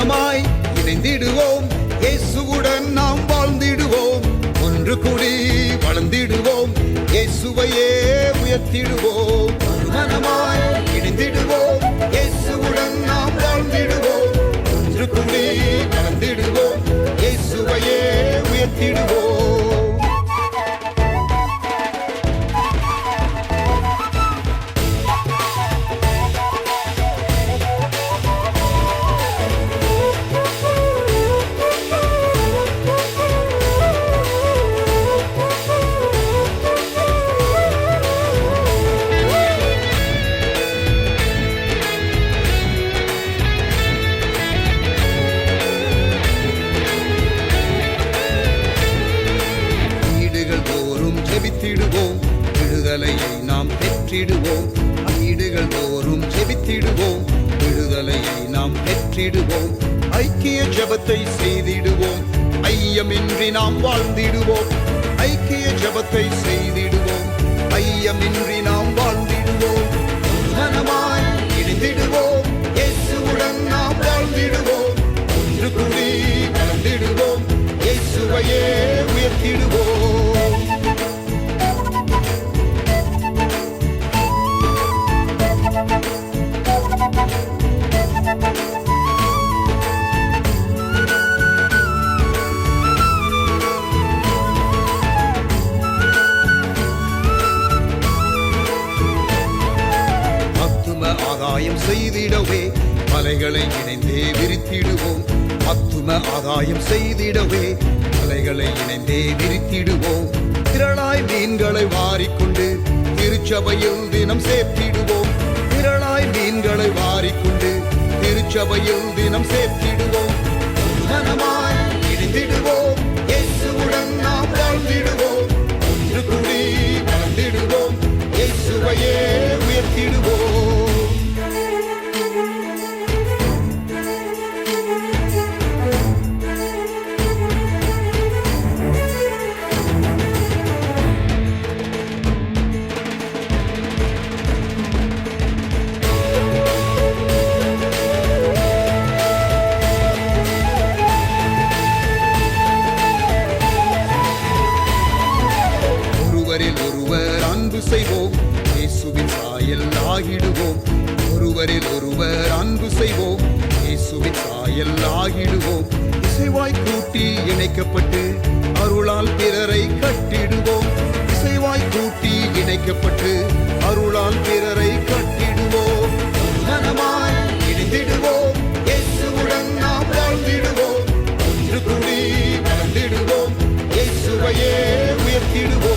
மனமாய் இணைந்திடுவோம். இயேசுவுடன் நாம் வாழ்ந்திடுவோம். ஒன்று கூடி வளர்ந்திடுவோம். இயேசுவையே உயர்த்திடுவோம். மனமாய் இணைந்திடுவோம். இயேசுவுடன் நாம் வாழ்ந்திடுவோம். ஒன்று கூடி வளர்ந்திடுவோம். இயேசுவையே உயர்த்திடுவோம். விடுதலையை நாம் பெற்றிடுவோம். வீடுகள் தோறும் ஜெபித்திடுவோம். விடுதலையை நாம் பெற்றிடுவோம். ஐக்கிய ஜெபத்தை செய்திடுவோம். ஐயமின்றி நாம் வாழ்ந்திடுவோம். ஐக்கிய ஜெபத்தை செய்திடுவோம். ஐயமின்றி நாம் வாழ்ந்திடுவோம். மனமாய் இணைந்திடுவோம். இயேசுவுடன் நாம் வாழ்ந்திடுவோம். ஒன்று கூடி வளர்ந்திடுவோம். இயேசுவையே உயர்த்திடுவோம். ஆதாயம் செய்திடவே மலைகளை இணைந்தே விரித்திடுவோம். ஆத்தும ஆதாயம் செய்திடவே மலைகளை இணைந்தே விரித்திடுவோம். திரளாய் மீன்களை வாரிக்கொண்டு திருச்சபையில் தினம் சேர்த்திடுவோம். திரளாய் மீன்களை வாரிக்கொண்டு திருச்சபையில் தினம் சேர்த்திடுவோம். மனமாய் இணைந்திடுவோம். இயேசுவுடன் நாம் வாழ்ந்திடுவோம். ஒன்று கூடி வளர்ந்திடுவோம். இயேசுவையே உயர்த்திடுவோம். ஒருவர் அன்பு செய்வோம். இயேசுவின் சாயல் ஆகிடுவோம். ஒருவரில் ஒருவர் அன்பு செய்வோம். இயேசுவின் சாயல் ஆகிடுவோம். இசைவாய் கூட்டி இணைக்கப்பட்டு அருளால் பிறரை கட்டிடுவோம். இசைவாய் கூட்டி இணைக்கப்பட்டு அருளால் பிறரை கட்டிடுவோம். மனமாய் இணைந்திடுவோம். இயேசுவுடன் நாம் வாழ்ந்திடுவோம். ஒன்று கூடி வளர்ந்திடுவோம். இயேசுவையே உயர்த்திடுவோம்.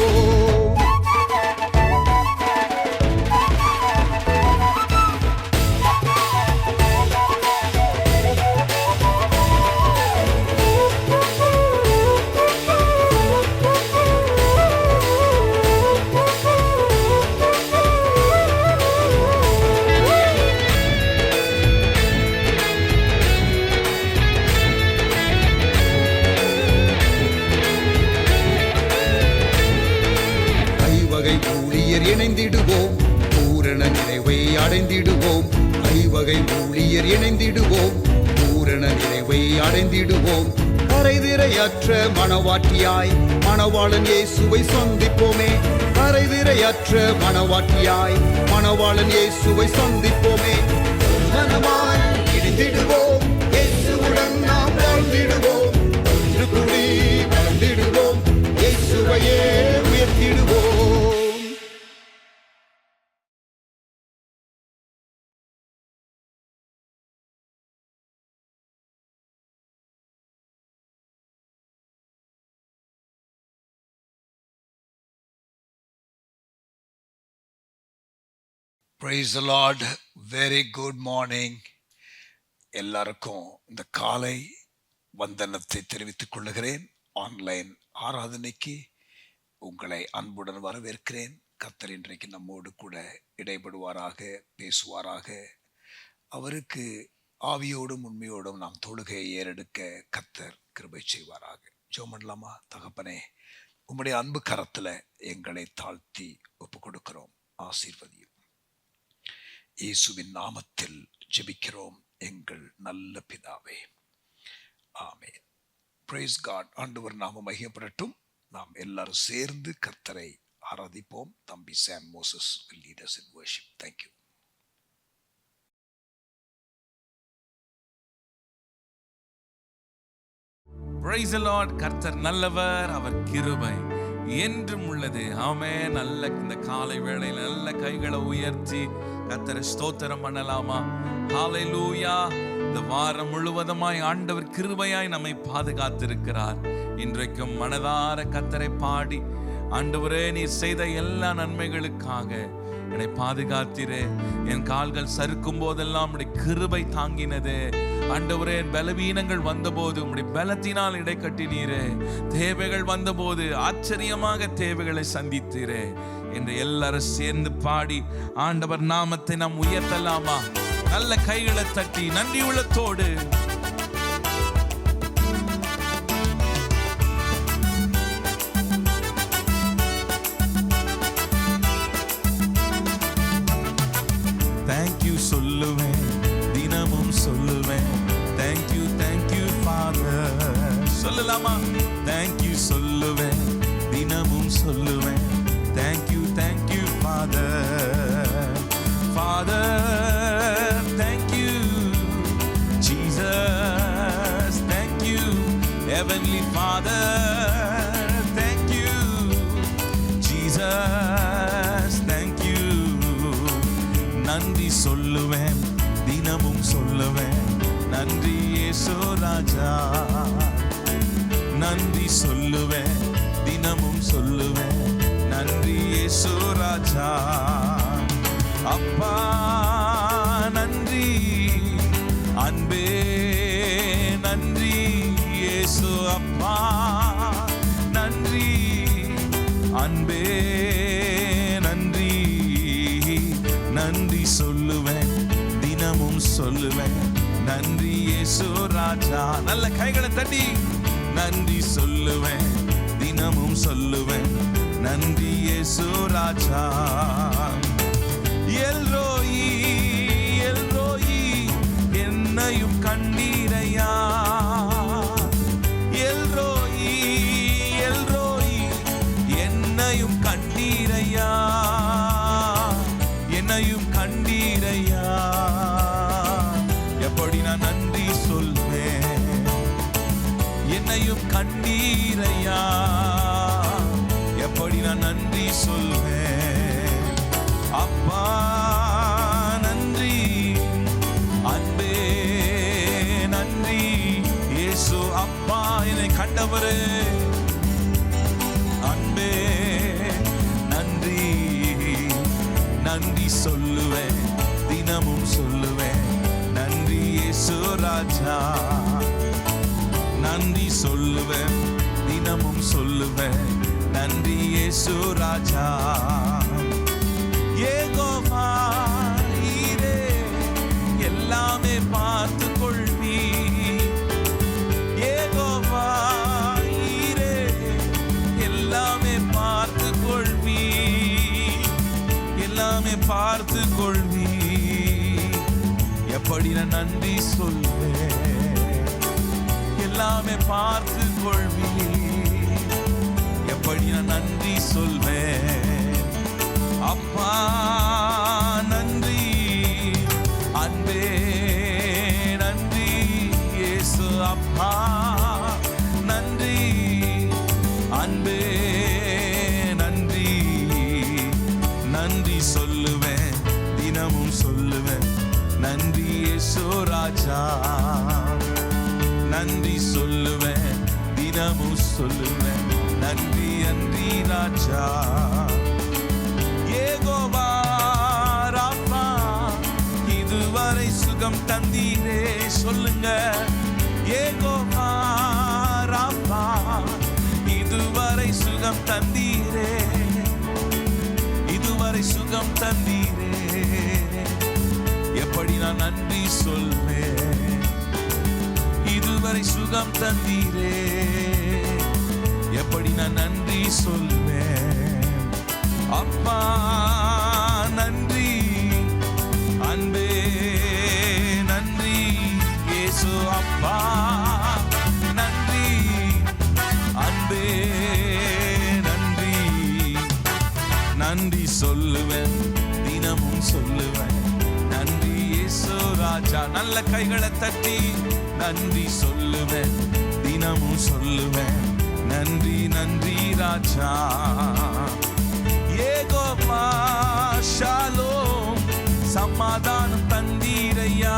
ஊழியர் இணைந்திடுவோம். பூரண நிறைவை அடைந்திடுவோம். ஐவகை ஊழியர் இணைந்திடுவோம். பூரண நிறைவை அடைந்திடுவோம். கரைதிரையற்ற மணவாட்டியாய் மணவாளன் இயேசுவை சந்திப்போமே. கரைதிரையற்ற மணவாட்டியாய் மணவாளன் இயேசுவை சந்திப்போமே. மனமாய் இணைந்திடுவோம். இயேசுவுடன் நாம் வாழ்ந்திடுவோம். ஒன்று கூடி வளர்ந்திடுவோம். இயேசுவையே உயர்த்திடுவோம். Praise the Lord. Very good morning. எல்லாருக்கும் இந்த காலை வந்தனத்தை தெரிவித்துக் கொள்ளுகிறேன். ஆன்லைன் ஆராதனைக்கு உங்களை அன்புடன் வரவேற்கிறேன். கர்த்தர் இன்றைக்கு நம்மோடு கூட இடைபடுவாராக, பேசுவாராக. அவருக்கு ஆவியோடும் உண்மையோடும் நாம் தொழுகையை ஏறெடுக்க கர்த்தர் கிருபை செய்வாராக. ஜெபம் பண்ணலாமா? தகப்பனே, உம்முடைய அன்பு கரத்துல எங்களை தாழ்த்தி ஒப்பு கொடுக்கிறோம். ஆசீர்வதியும். இயேசுவின் நாமத்தில் ஜெபிக்கிறோம் எங்கள் நல்ல பிதாவே, ஆமென். Praise God. ஆண்டவர் நாமம் மகிமைப்படட்டும். நாம் எல்லாரும் சேர்ந்து கர்த்தரை ஆராதிப்போம். தம்பி சாம் Moses will lead us in worship. Thank you. Praise the Lord. கர்த்தர் நல்லவர், அவர் கிருபை என்றும் உள்ளது. ஆமென். நல்ல இந்த காலை வேளையில் நல்ல கைகளை உயர்த்தி கர்த்தரை ஸ்தோத்திரம் பண்ணலாமா? ஹalleluya. இந்த வாரம் முழுவதுமாய் ஆண்டவர் கிருபையாய் நம்மை பாதுகாத்திருக்கிறார். இன்றைக்கும் மனதார கர்த்தரை பாடி, ஆண்டவரே நீர் செய்த எல்லா நன்மைகளுக்காக என்னை பாதுகாத்தீரே, என் கால்கள் சறுக்கும் போதெல்லாம் உம்முடைய கிருபை தாங்கினது. ஆண்டவரே என் பலவீனங்கள் வந்தபோது உம்முடைய பலத்தினால் இடை கட்டினீரே, தேவைகள் வந்தபோது ஆச்சரியமாக தேவைகளை சந்தித்தீரே என்று எல்லாரும் சேர்ந்து பாடி ஆண்டவர் நாமத்தை நாம் உயர்த்தலாமா? நல்ல கைகளை தட்டி நன்றி உள்ளத்தோடு சொல்லுவேன், தினமும் சொல்லுவேன். Thank you Father. சொல்லலாமா? Thank you சொல்லுவேன், தினமும் சொல்லுவேன். Thank you Father. Father, thank you Jesus. Thank you Heavenly Father. Thank you Jesus. Thank you. நன்றி சொல்லுவேன், தினமும் சொல்லுவேன். நன்றி இயேசு ராஜா. நன்றி சொல்லுவேன், தினமும் சொல்லுவேன். நன்றி இயேசு ராஜா. அப்பா நன்றி, அன்பே நன்றி இயேசு அப்பா. நன்றி அன்பே நன்றி. நன்றி சொல்லுவேன், தினமும் சொல்லுவேன். நன்றி இயேசு ராஜா. நல்ல கைகளை தட்டி நன்றி சொல்லுவேன், தினமும் சொல்லுவேன். நன்றி இயேசு ராஜா. எல்ரோயி எல்ரோயி என்னையும் கண்டீரையா. எல்ரோயி எல்ரோயி என்னையும் கண்டீரையா. என்னையும் கண்டீரையா. எப்படி நான் நன்றி சொல்வேன்? என்னையும் கண்டீரையா. எப்படி நான் நன்றி சொல்வேன்? அப்பா நன்றி, அன்பே நன்றி இயேசு அப்பா. என்னை கண்டவரே அன்பே நன்றி. நன்றி சொல்லுவேன், தினமும் சொல்லுவேன். நன்றி இயேசு ராஜா. நன்றி சொல்லுவேன், தினமும் சொல்லுவேன். நன்றி இயேசு ராஜா. யெகோவா ஈரே எல்லாமே பார்த்து கொள்வி. யெகோவா ஈரே எல்லாமே பார்த்து கொள்வி. எல்லாமே பார்த்து கொள்வி. எப்படி நான் நன்றி சொல்வேன்? எல்லாமே பார்த்து கொள்வி. எப்படி நான் நன்றி சொல்வேன்? அப்பா நன்றி, அன்பே நன்றி இயேசு அப்பா. நன்றி அன்பே நன்றி. நன்றி சொல்லுவேன், தினமும் சொல்லுவேன். நன்றி இயேசு ராஜா. நன்றி சொல்லுவேன், தினமும் சொல்லுவேன். நன்றி அன்றி ராஜா. யெகோவா ராஃபா இதுவரை சுகம் தந்தீரே. சொல்லுங்க. யெகோவா ராஃபா இதுவரை சுகம் தந்தீரே. இதுவரை சுகம் தந்தீரே. எப்படி நான் நன்றி சொல்வேன்? இதுவரை சுகம் தந்தீரே. எப்படி நான் நன்றி சொல்வேன்? அப்பா நன்றி, அன்பே நன்றி இயேசு அப்பா. நன்றி சொல்லுவேன், தினமும் சொல்லுவேன். நன்றி இயேசு ராஜா. நல்ல கைகளை தட்டி நன்றி சொல்லுவேன், தினமும் சொல்லுவேன். நன்றி நன்றி ராஜா. யெகோவா ஷாலோம், சமாதானம் தந்தீரையா.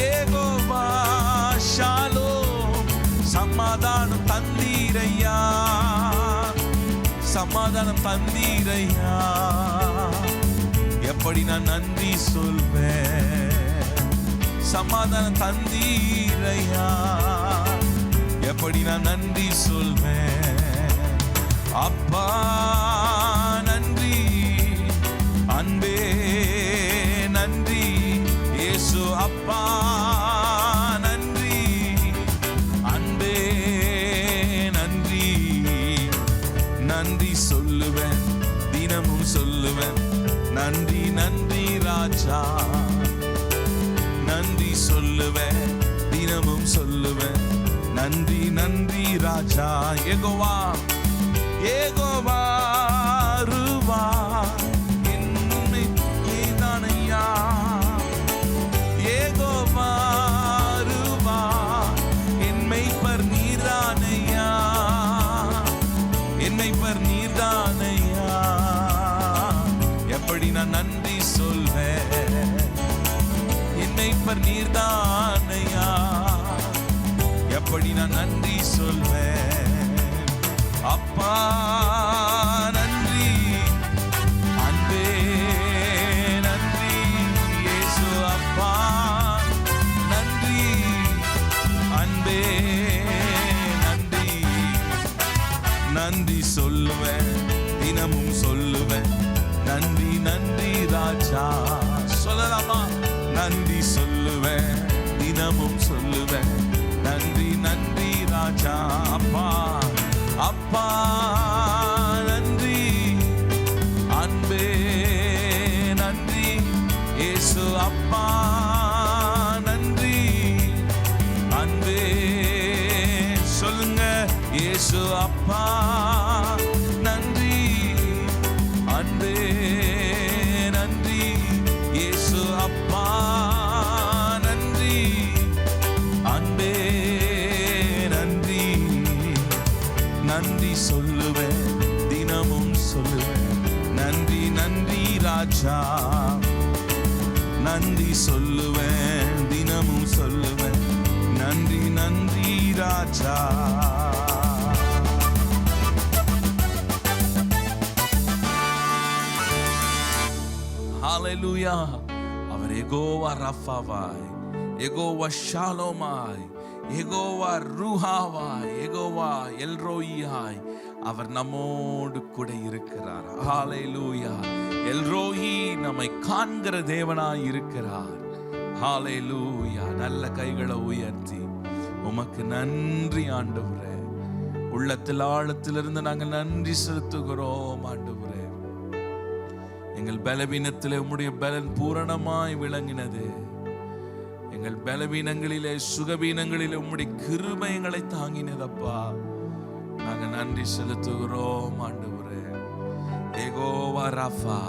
யெகோவா ஷாலோம், சமாதானம் தந்தீரையா. சமாதானம் தந்தீரையா. எப்படி நான் நன்றி சொல்வேன்? சமாதானம் தந்தீரையா. எப்படி நான் நன்றி சொல்வேன்? அப்பா நன்றி, அன்பே நன்றி, இயேசு அப்பா நன்றி, அன்பே நன்றி. நன்றி சொல்லுவேன், தினமும் சொல்லுவேன். நன்றி நன்றி ராஜா. நன்றி சொல்லுவேன், தினமும் சொல்லுவேன். நன்றி நன்றி ராஜா. யெகோவா யெகோவா ரூவா, என்னை நீதானையா. யெகோவா ரூவா, என்னை பர் நீதானையா. என்னை பர் நீதானையா. எப்படி நான் நன்றி சொல்வேன்? என்னை பர் நீதானையா. எப்படி நான் நன்றி சொல்வேன்? அப்பா நன்றி, அன்பே நன்றி, இயேசு அப்பா நன்றி, அன்பே நன்றி. நன்றி சொல்லுவேன், தினமும் சொல்லுவேன். நன்றி நன்றி ராஜா. சொல்லலாமா? நன்றி சொல்லுவேன், தினமும் சொல்லுவேன். நன்றி நன்றி ராஜா. அப்பா அப்பா நன்றி, அன்பே நன்றி, இயேசு அப்பா நன்றி, அன்பே. சொல்லுங்க, இயேசு அப்பா நன்றி, அன்பே நன்றி, இயேசு அப்பா நன்றி, அன்பே நன்றி. நன்றி சொல்லுவேன், தினமும் சொல்லுவேன். நன்றி நன்றி ராஜா. நன்றி சொல்லுவேன், தினமும் சொல்லுவேன். நன்றி நன்றி ராஜா. ஹல்லேலூயா. அவர் யெகோவா ரஃபாவாய், யெகோவா ஷாலோமாய், யெகோவா ரூஹாவாய், யெகோவா எல்ரோயியாய் அவர் நம்மோடு கூட இருக்கிறார். ஹல்லேலூயா. எல்ரோயி நம்மை காண்கிற தேவனாய் இருக்கிறார். ஹல்லேலூயா. நல்ல கைகளை உயர்த்தி உமக்கு நன்றி ஆண்டவரே. உள்ளத்தில் ஆழத்திலிருந்து நாங்கள் நன்றி செலுத்துகிறோம் ஆண்டவரே. எங்கள் பலவீனத்திலே உம்முடைய பலன் பூரணமாய் விளங்கினது. எங்கள் பலவீனங்களிலே சுகவீனங்களிலே உம்முடைய கிருபை எங்களை தாங்கினதப்பா. நாங்கள் நன்றி செலுத்துகிறோம் ஆண்டவரே. யெகோவா ரஃபா,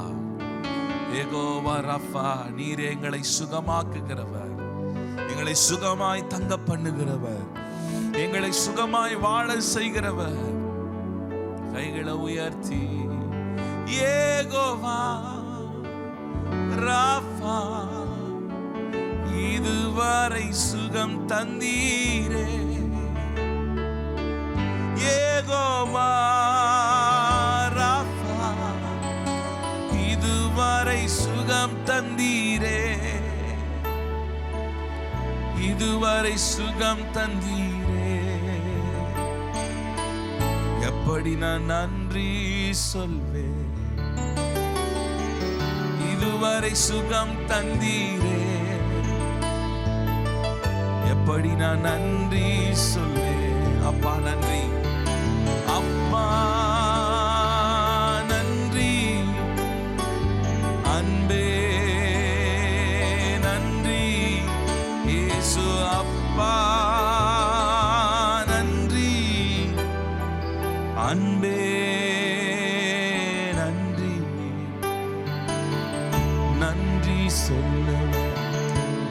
யெகோவா ரஃபா, நீர் எங்களை சுகமாக்குகிறவர், எங்களை சுகமாய் தங்க பண்ணுகிறவர், எங்களை சுகமாய் வாழ செய்கிறவர். கைகளை உயர்த்தி யெகோவா ரஃபா, இதுவரை சுகம் தந்தீரே. யெகோவா ரஃபா, இதுவரை சுகம் தந்தீரே. இதுவரை சுகம் தந்தீரே. எப்படி நான் நன்றி சொல்வேன்? இதுவரை சுகம் தந்தீரே. எப்படி நான் நன்றி சொல்வேன்? அப்பா நன்றி, அப்பா நன்றி, அன்பே நன்றி, இயேசு அப்பா நன்றி, அன்பே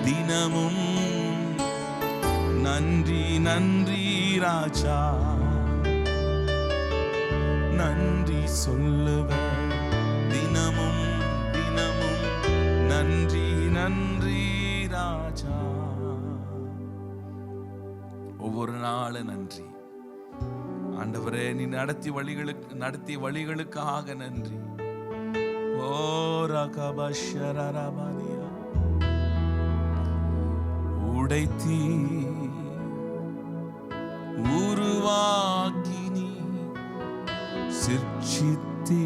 தினமும் நன்றி நன்றி ராஜா, நன்றி சொல்லுவேன் தினமும் தினமும் நன்றி நன்றி ராஜா. ஒவ்வொரு நாளும் நன்றி ஆண்டவரே, நீ நடத்திய வழிகளுக்காக நன்றி. ஓ ரகபஷரரபனியா உடைத்தி உருவாக்கினி சிற்சித்தி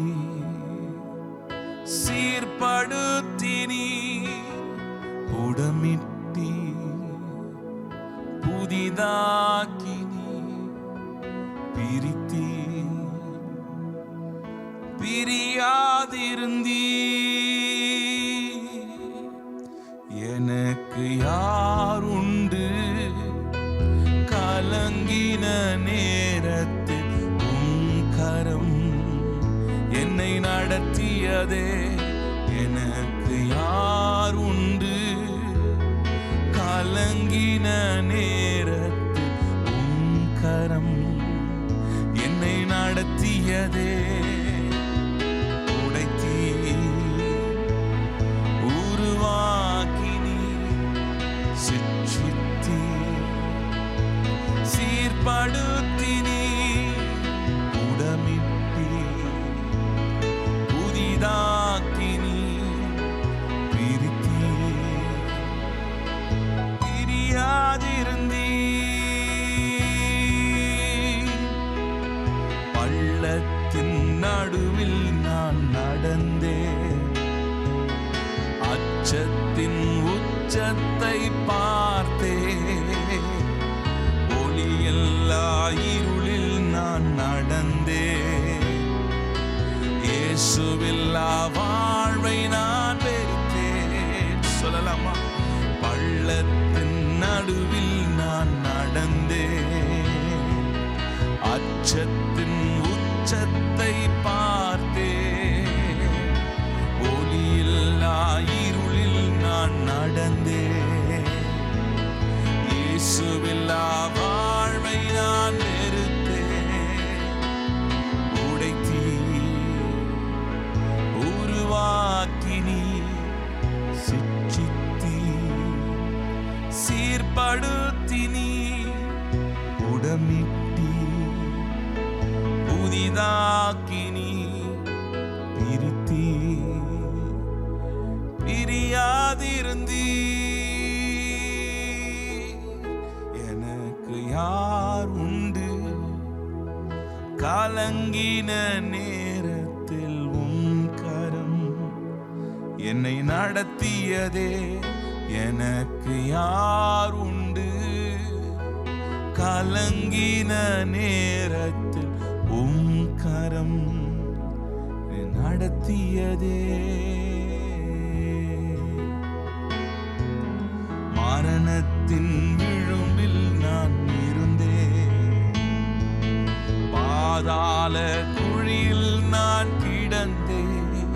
சீர்படுத்தினி புடமிட்டி புதிதாக்கினி பிரித்தி பிரியாதிருந்தீ. எனக்கு யாருண்டு கலங்கின நேரத்தில் உம் கரம் என்னை நடத்தியதே. எனக்கு யாருண்டு கலங்கின நேரத்தில் உம் கரம் என்னை நடத்தியதே. உடைத்தி உருவாக்கினி சிற்சித்தி சீர்படுத்தினி உடமிட்டி புதிதாக்கினி பிரித்தி பிரியாதிருந்தீ. பள்ளத்தின் நடுவில் நான் நடந்தேன், அச்சத்தின் உச்சத்தை பார்த்தேன். ஒளியில்லா இருளில் நான் நடந்தேன், இயேசுவில்லா வாழ்வை நான் வெறுத்தேன். சொல்லலாமா? பள்ளத்தின் நடுவில் நான் நடந்தேன், அச்சத்தின் உச்சத்தை பார்த்தேன். ஒளியில்லா இருளில் நான் நடந்தேன், இயேசுவில்லா வாழ்வை நான் வெறுத்தேன். உடைத்தி உருவாக்கினி சிற்சித்தி சீர்படுத்தினி உடமிட்டி புதிதாக்கினி பிரித்தி பிரியாதிருந்தீ. எனக்கு யார் உண்டு கலங்கின நேரத்தில் உம் கரம் என்னை நடத்தியதே. எனக்கு யார் உண்டு கலங்கின நேரத்தில் உம் கரம் நடத்தியதே. மரணத்தின் விழும்பில் நான் இருந்தேன், பாதாள குழியில் நான் கிடந்தேன்.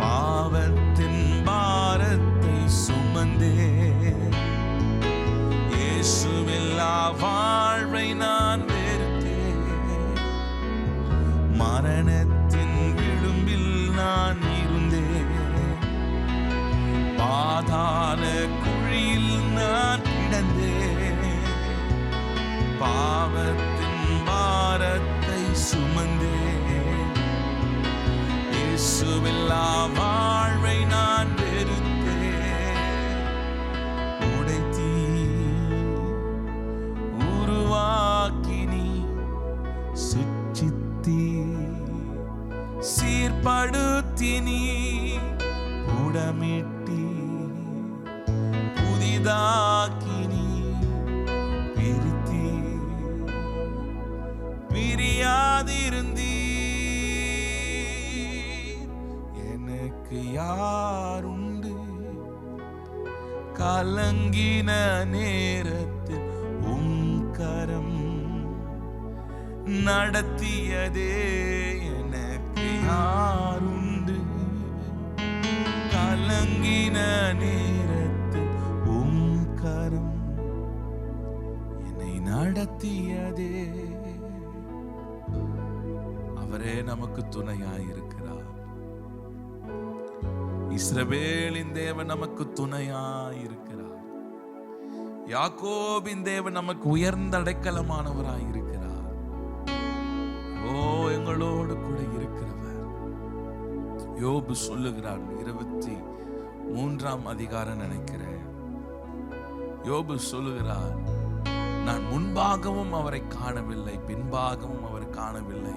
பாவத்தின் பாரத்தை சுமந்தேன், இயேசுவில்லா வாழ்வை நான் வெறுத்தேன். மரணத்தின் விளிம்பில் நான் இருந்தேன், பாதாள குழியில் நான் கிடந்தேன். பாவத்தின் பாரத்தை சுமந்தேன், இயேசுவில்லா வாழ்வை நான் வெறுத்தேன். உடைத்தி உருவாக்கினி சிற்சித்தி சீர்படுத்தினி புடமிட்டி புதிதாக்கினி பிரித்தி பிரியாதிருந்தீ. எனக்கு யாருண்டு கலங்கின நேரத்தில் உம் கரம் நடத்தியதே. எனக்கு யாருண்டு கலங்கின நேரத்தில் நடத்தியதே. அவரே நமக்கு துணையாயிருக்கிறார். இஸ்ரவேலின் தேவன் நமக்கு துணையாயிருக்கிறார். யாக்கோபின் தேவன் நமக்கு உயர்ந்த அடைக்கலமானவராயிருக்கிறார். ஓ, எங்களோடு கூட இருக்கிறவர். யோபு சொல்லுகிறார், 23ஆம் அதிகாரம் நினைக்கிறேன். யோபு சொல்லுகிறார், நான் முன்பாகவும் அவரை காணவில்லை, பின்பாகவும் அவர் காணவில்லை.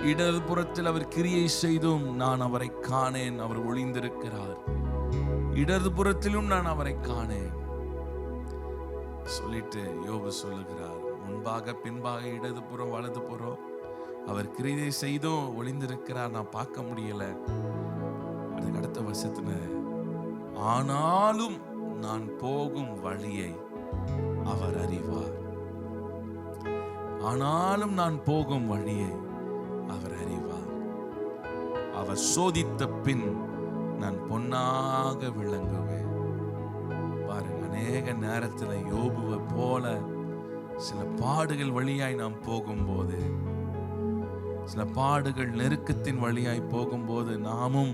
இடது புறத்தில் அவர் கிரியை செய்தும் நான் அவரை காணேன். அவர் ஒளிந்திருக்கிறார். இடது புறத்திலும் நான் அவரை காணேன் சொல்லிட்டு யோபு சொல்லுகிறார், முன்பாக பின்பாக இடது புறம் வலது புறம் அவர் கிரியை செய்தும் ஒளிந்திருக்கிறார், நான் பார்க்க முடியல. அதுக்கு அடுத்த வசத்துல, ஆனாலும் நான் போகும் வழியை அவர் அறிவார். ஆனாலும் நான் போகும் வழியை அவர் அறிவார். அவர் சோதித்த பின் நான் பொன்னாக விளங்குவேன். பாருங்க, அநேக நேரத்துல யோபுவை போல சில பாடுகள் வழியாய் நாம் போகும்போது, சில பாடுகள் நெருக்கத்தின் வழியாய் போகும்போது, நாமும்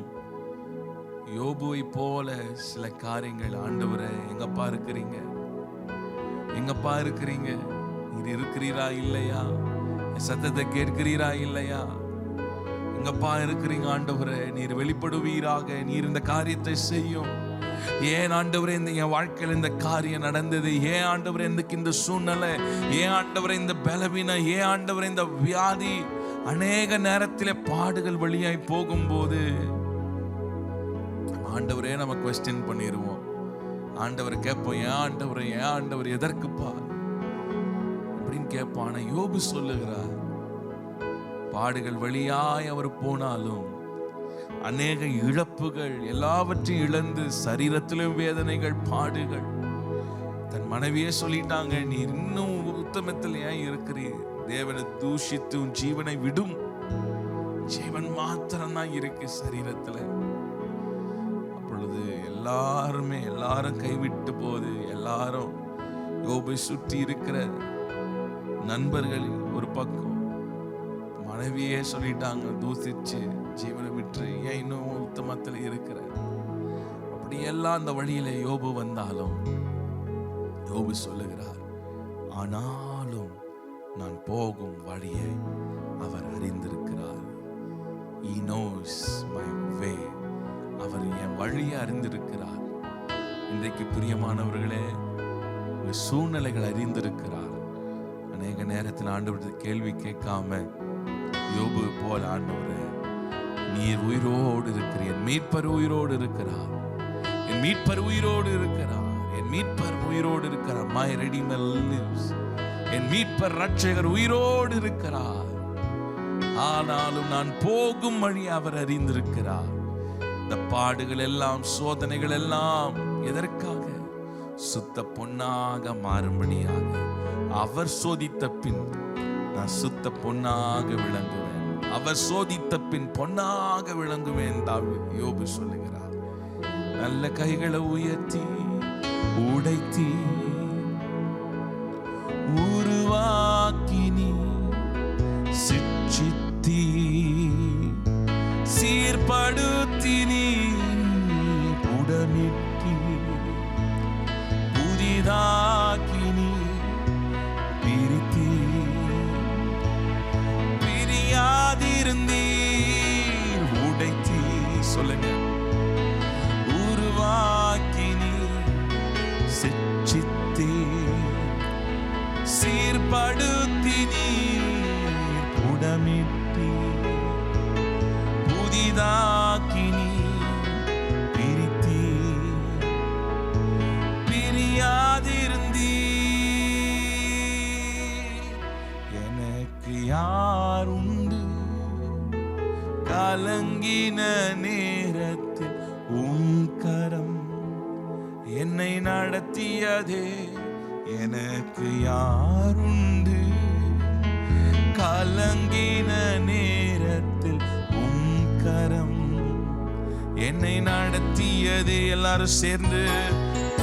யோபுவை போல சில காரியங்கள், ஆண்டவரே எங்கப்பா இருக்கிறீங்க, எங்கப்பா இருக்கிறீங்க, நீர் இருக்கிறீரா இல்லையா, சத்தத்தை கேட்கிறீரா இல்லையா, எங்கப்பா இருக்கிறீங்க ஆண்டவரே, நீர் வெளிப்படுவீராக, நீர் இந்த காரியத்தை செய்யும். ஏன் ஆண்டவரே என் வாழ்க்கையில் இந்த காரியம் நடந்தது, ஏன் ஆண்டவரே இந்த சூழ்நிலை, ஏன் ஆண்டவரே இந்த பலவீனம், ஏன் ஆண்டவரே இந்த வியாதி. அநேக நேரத்திலே பாடுகள் வழியாய் போகும்போது ஆண்டவரே நம்ம குவெஸ்டின் பண்ணிடுவோம். ஆண்டவரை கேட்போம், ஏன் ஆண்டவரே, ஏன் ஆண்டவர், எதற்குப்பா அப்படின்னு கேட்போம். ஆனா யோபு சொல்லுகிறார், பாடுகள் வழியாய் அவர் போனாலும் அநேக இழப்புகள் எல்லாவற்றையும் இழந்து, சரீரத்திலும் வேதனைகள், பாடுகள். தன் மனைவியே சொல்லிட்டாங்க, நீ இன்னும் உத்தமத்தில் ஏன் இருக்கிறீர், தேவனை தூஷித்து உன் ஜீவனை விடும், ஜீவன் மாத்திரம் தான் இருக்கு சரீரத்துல. அப்பொழுது எல்லாரும் கைவிட்டு போது, எல்லாரும் யோபை சுற்றி இருக்கிற நண்பர்கள் ஒரு பக்கம், மனைவியே சொல்லிட்டாங்க, தூசிச்சு ஜீவனை விட்டு ஏன் இன்னும் உத்தமத்தில் இருக்கிற. அப்படி எல்லாம் அந்த வழியில யோபு வந்தாலும் யோபு சொல்லுகிறார், ஆனாலும் நான் போகும் வழியை அவர் அறிந்திருக்கிறார். He knows my way. அவர் என் வழியை அறிந்திருக்கிறார். இன்றைக்கு பிரியமானவர்களே, உங்க சூழ்நிலைகள் அறிந்திருக்கிறார். அநேக நேரத்தில் ஆண்டவரது கேள்வி கேட்காம யோபு போல, ஆண்டவரே நீர் உயிரோடு இருக்கிறீர், என் மீட்பர் உயிரோடு இருக்கிறார், என் மீட்பர் உயிரோடு இருக்கிறார், என் மீட்பர் உயிரோடு இருக்கிறார். My Redeemer lives. என் மீட்பர் ரட்சகர் உயிரோடு இருக்கிறார். ஆனாலும் நான் போகும் வழி அவர் அறிந்திருக்கிறார். இந்த பாடுகள் எல்லாம், சோதனைகள் எல்லாம் எதற்காக? சுத்த பொன்னாக மாறும்படியாக. அவர் சோதித்த பின் நான் சுத்த பொன்னாக விளங்குவேன். அவர் சோதித்த பின் பொன்னாக விளங்குவேன். யோபு சொல்லுகிறார், நல்ல கைகளை உயர்த்தி உடைத்தி உருவாக்கினி சிற்றித்தி சீர்படுத்தினி புடமிட்டி புதிதாக்கினி பிரித்தி பிரியாதிருந்தீர் உடைத்தி. சொல்லுங்க, உருவாக்கினி சிற்றித்தி சீர்படுத்தினி புடமிட்டி புதிதாக்கினி பிரித்தி பிரியாதிருந்தீ. எனக்கு யார் உண்டு கலங்கின நேரத்தில் உன் கரம் என்னை நடத்தியதே. எனக்கு யாருண்டு கலங்கின நேரத்தில் உன் கரம் என்னை நடத்தியதே. எல்லாரும் சேர்ந்து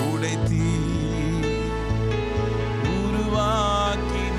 உடைத்தி உருவாக்கின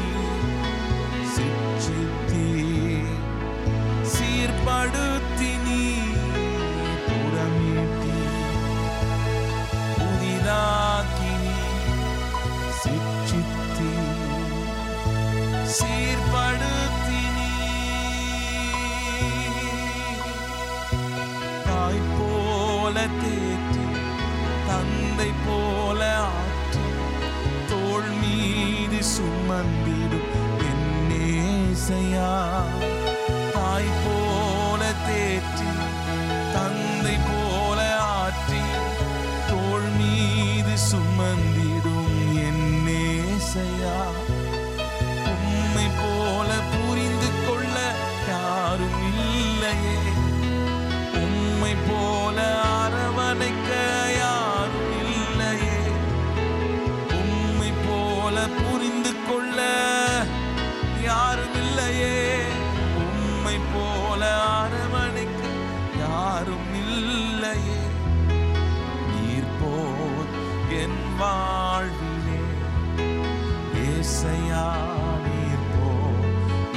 சுமந்திடும் என்னேசையா. தாய் போல தேற்றி தந்தை போல ஆற்றி தோள் மீது சுமந்திடும் என்னேசையா. உம்மை போல புரிந்து கொள்ள யாரும் இல்லையே, உம்மை போல அரவணைக்க யாரும் இல்லையே, உம்மை போல புரிந்து கொள்ள யாரும் இல்லையே, உம்மை போல அரவணைக்க யாரும் இல்லையே. நீர் போல் என் வாழ்விலே ஏசையா, நீர் போல்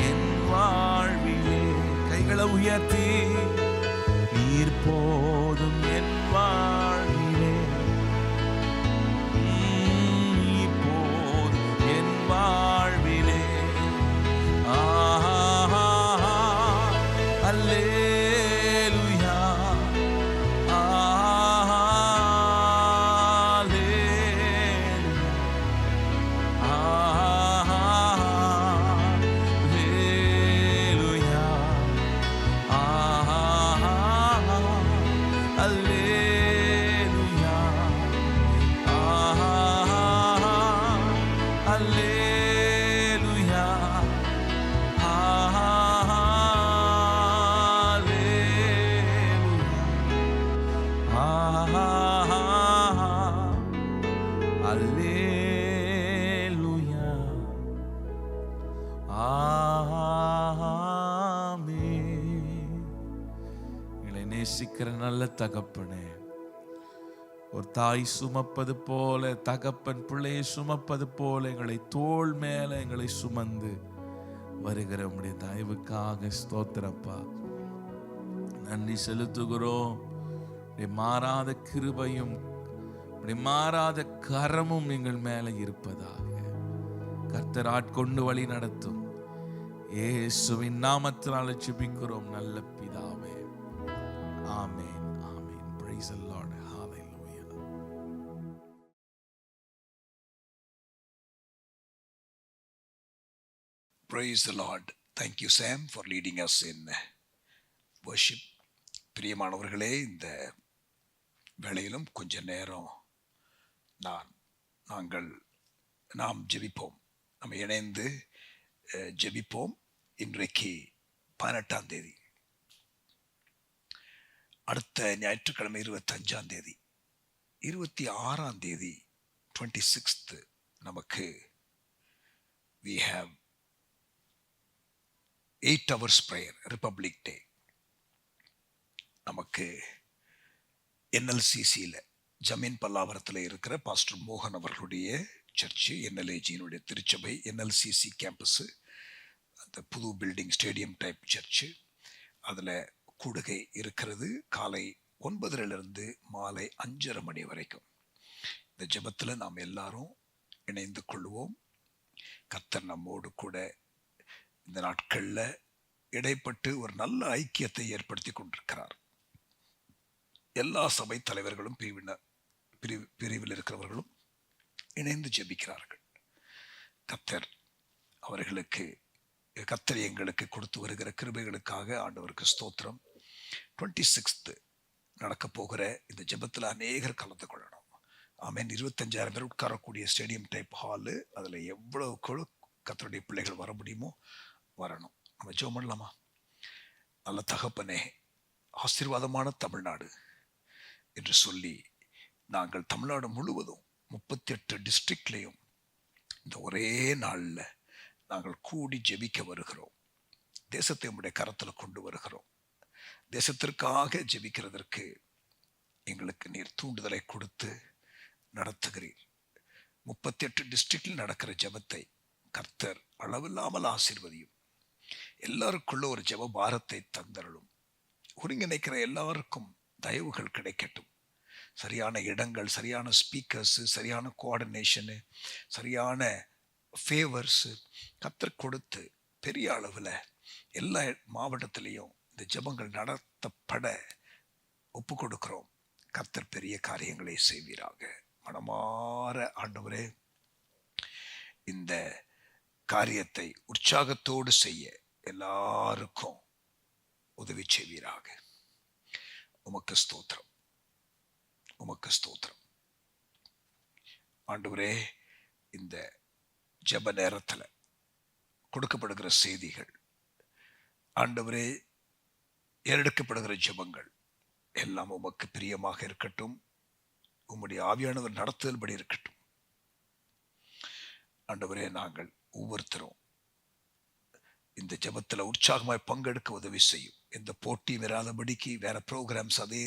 என் வாழ்விலே. கைகளை உயர்த்தி நீர் போதும் என் வாழ்விலே, நீர் போதும் என் வாழ்விலே. அல்லேலூயா, அல்லேலூயா, ஆமென். எங்களை நேசிக்கிற நல்ல தகப்பனே, ஒரு தாய் சுமப்பது போல, தகப்பன் பிள்ளையை சுமப்பது போல எங்களை தோள் மேல எங்களை சுமந்து வருகிற உம்முடைய தயவுக்காக ஸ்தோத்திரப்பா. நன்றி செலுத்துகிறோம். மாறாத கிருபையும் மாறாத கரமும் எங்கள் மேல இருப்பதாக கர்த்தர் ஆட்கொண்டு வழி நடத்தும். இயேசுவின் நாமத்தினால ஜெபிக்கிறோம் நல்ல பிதாவே, ஆமென், ஆமென். Praise the Lord. Hallelujah. Praise the Lord. Thank you, Sam, for leading us in worship. பிரியமானவர்களே, இந்த வேளையிலும் கொஞ்ச நேரம் நாம் ஜெபிப்போம். நம்ம இணைந்து ஜெபிப்போம். இன்றைக்கு 18ஆம் தேதி, அடுத்த ஞாயிற்றுக்கிழமை 25ஆம் தேதி, 26ஆம் தேதி 26th நமக்கு we have 8 hours prayer, Republic Day. நமக்கு NLCCல ஜமீன் பல்லாவரத்தில் இருக்கிற பாஸ்டர் மோகன் அவர்களுடைய சர்ச்சு, NLAGயினுடைய திருச்சபை, NLCC கேம்பஸு, அந்த புது பில்டிங் ஸ்டேடியம் டைப் சர்ச்சு, அதில் கூடுகை இருக்கிறது. காலை 9:30 மாலை 5:30 மணி வரைக்கும் இந்த ஜெபத்தில் நாம் எல்லாரும் இணைந்து கொள்வோம். கர்த்தர் நம்மோடு கூட இந்த நாட்களில் இடைப்பட்டு ஒரு நல்ல ஐக்கியத்தை ஏற்படுத்தி கொண்டிருக்கிறார். எல்லா சபை தலைவர்களும் பிரிவில் இருக்கிறவர்களும் இணைந்து ஜெபிக்கிறார்கள். கர்த்தர் எங்களுக்கு கொடுத்து வருகிற கிருபைகளுக்காக ஆண்டவருக்கு ஸ்தோத்திரம். 26th நடக்க போகிற இந்த ஜெபத்தில் அநேகர் கலந்து கொள்ளணும். ஆமென். 25,000 பேர் உட்காரக்கூடிய ஸ்டேடியம் டைப் ஹாலு, அதில் எவ்வளவு கர்த்தருடைய பிள்ளைகள் வர முடியுமோ வரணும். நம்ம ஜெபம் பண்ணலாமா? நல்ல தகப்பனே, ஆசீர்வாதமான தமிழ்நாடு என்று சொல்லி நாங்கள் தமிழ்நாடு முழுவதும் 38 டிஸ்ட்ரிக்ட்லையும் இந்த ஒரே நாளில் நாங்கள் கூடி ஜெபிக்க வருகிறோம். தேசத்தை உம்முடைய கரத்தில் கொண்டு வருகிறோம். தேசத்திற்காக ஜெபிக்கிறதற்கு எங்களுக்கு நீர் தூண்டுதலை கொடுத்து நடத்துகிறீர். 38 டிஸ்ட்ரிக்டில் நடக்கிற ஜெபத்தை கர்த்தர் அளவில்லாமல் ஆசீர்வதியும். எல்லாருக்குள்ள ஒரு ஜெப பாரத்தை தந்தருளும். ஒருங்கிணைக்கிற எல்லாருக்கும் தயவுகள் கிடைக்கட்டும். சரியான இடங்கள், சரியான ஸ்பீக்கர்ஸு, சரியான கோஆர்டினேஷனு, சரியான ஃபேவர்ஸு கர்த்தர் கொடுத்து பெரிய அளவில் எல்லா மாவட்டத்திலையும் இந்த ஜெபங்கள் நடத்தப்பட ஒப்பு கொடுக்கிறோம். கர்த்தர் பெரிய காரியங்களை செய்வீராக. மனமாற ஆண்டவரே, இந்த காரியத்தை உற்சாகத்தோடு செய்ய எல்லாருக்கும் உதவி செய்வீராக. உமக்கு ஸ்தோத்திரம், உமக்கு ஸ்தோத்திரம். ஆண்டவரே, இந்த ஜெப நேரத்தில் கொடுக்கப்படுகிற செய்திகள், ஆண்டவரே, ஏறெடுக்கப்படுகிற ஜெபங்கள் எல்லாம் உமக்கு பிரியமாக இருக்கட்டும். உம்முடைய ஆவியானவர் நடத்துதல்படி இருக்கட்டும். ஆண்டவரே, நாங்கள் ஒவ்வொருத்தரும் இந்த ஜெபத்தில் உற்சாகமாய் பங்கெடுக்க உதவி செய்யும். எந்த போட்டியும் இராதபடிக்கு, வேற ப்ரோக்ராம்ஸ் அதே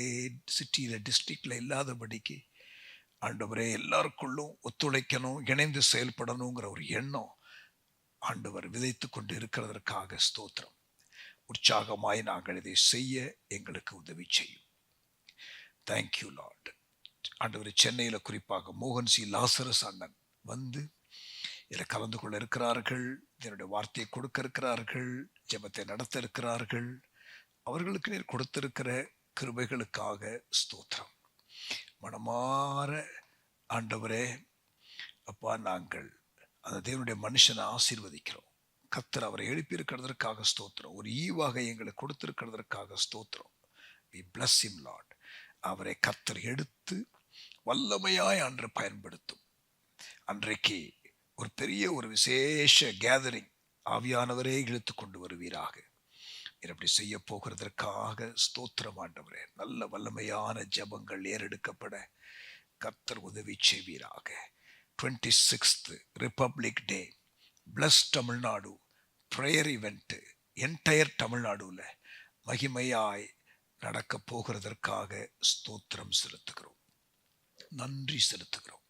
சிட்டியில டிஸ்ட்ரிக்ட்ல இல்லாதபடிக்கு, ஆண்டவரே, எல்லாருக்குள்ளும் ஒத்துழைக்கணும், இணைந்து செயல்படணுங்கிற ஒரு எண்ணம் ஆண்டவர் விதைத்து கொண்டு இருக்கிறதற்காக ஸ்தோத்திரம். உற்சாகமாய் நாங்கள் இதை செய்ய எங்களுக்கு உதவி செய்யும். Thank you Lord. ஆண்டவர், சென்னையில குறிப்பாக மோகன் சி லாசரஸ் அண்ணன் வந்து இதில் கலந்து கொள்ள இருக்கிறார்கள். இதனுடைய வார்த்தையை கொடுக்க இருக்கிறார்கள். ஜெபத்தை நடத்த இருக்கிறார்கள். அவர்களுக்கு நீர் கொடுத்திருக்கிற கிருபைகளுக்காக ஸ்தோத்திரம். மனமாற ஆண்டவரே அப்பா, நாங்கள் அந்த தேவனுடைய மனுஷனை ஆசீர்வதிக்கிறோம். கர்த்தர் அவரை எழுப்பி இருக்கிறதற்காக ஸ்தோத்திரம். ஒரு ஈவாக எங்களுக்கு கொடுத்திருக்கிறதற்காக ஸ்தோத்திரம். We bless him, Lord. அவரை கர்த்தர் எடுத்து வல்லமையாய் அன்று பயன்படுத்தும். அன்றைக்கு ஒரு பெரிய ஒரு விசேஷ கேதரிங் ஆவியானவரே இழுத்து கொண்டு வருவீராக. அப்படி செய்ய போகிறதற்காக ஸ்தோத்திரம் ஆண்டவரே. நல்ல வல்லமையான ஜெபங்கள் ஏறெடுக்கப்பட கர்த்தர் உதவி செய்வீராக. 26th republic day, plus Tamil Nadu prayer event entire தமிழ்நாடுல மகிமையாய் நடக்க போகிறதற்காக ஸ்தோத்திரம் செலுத்துகிறோம். நன்றி செலுத்துகிறோம்.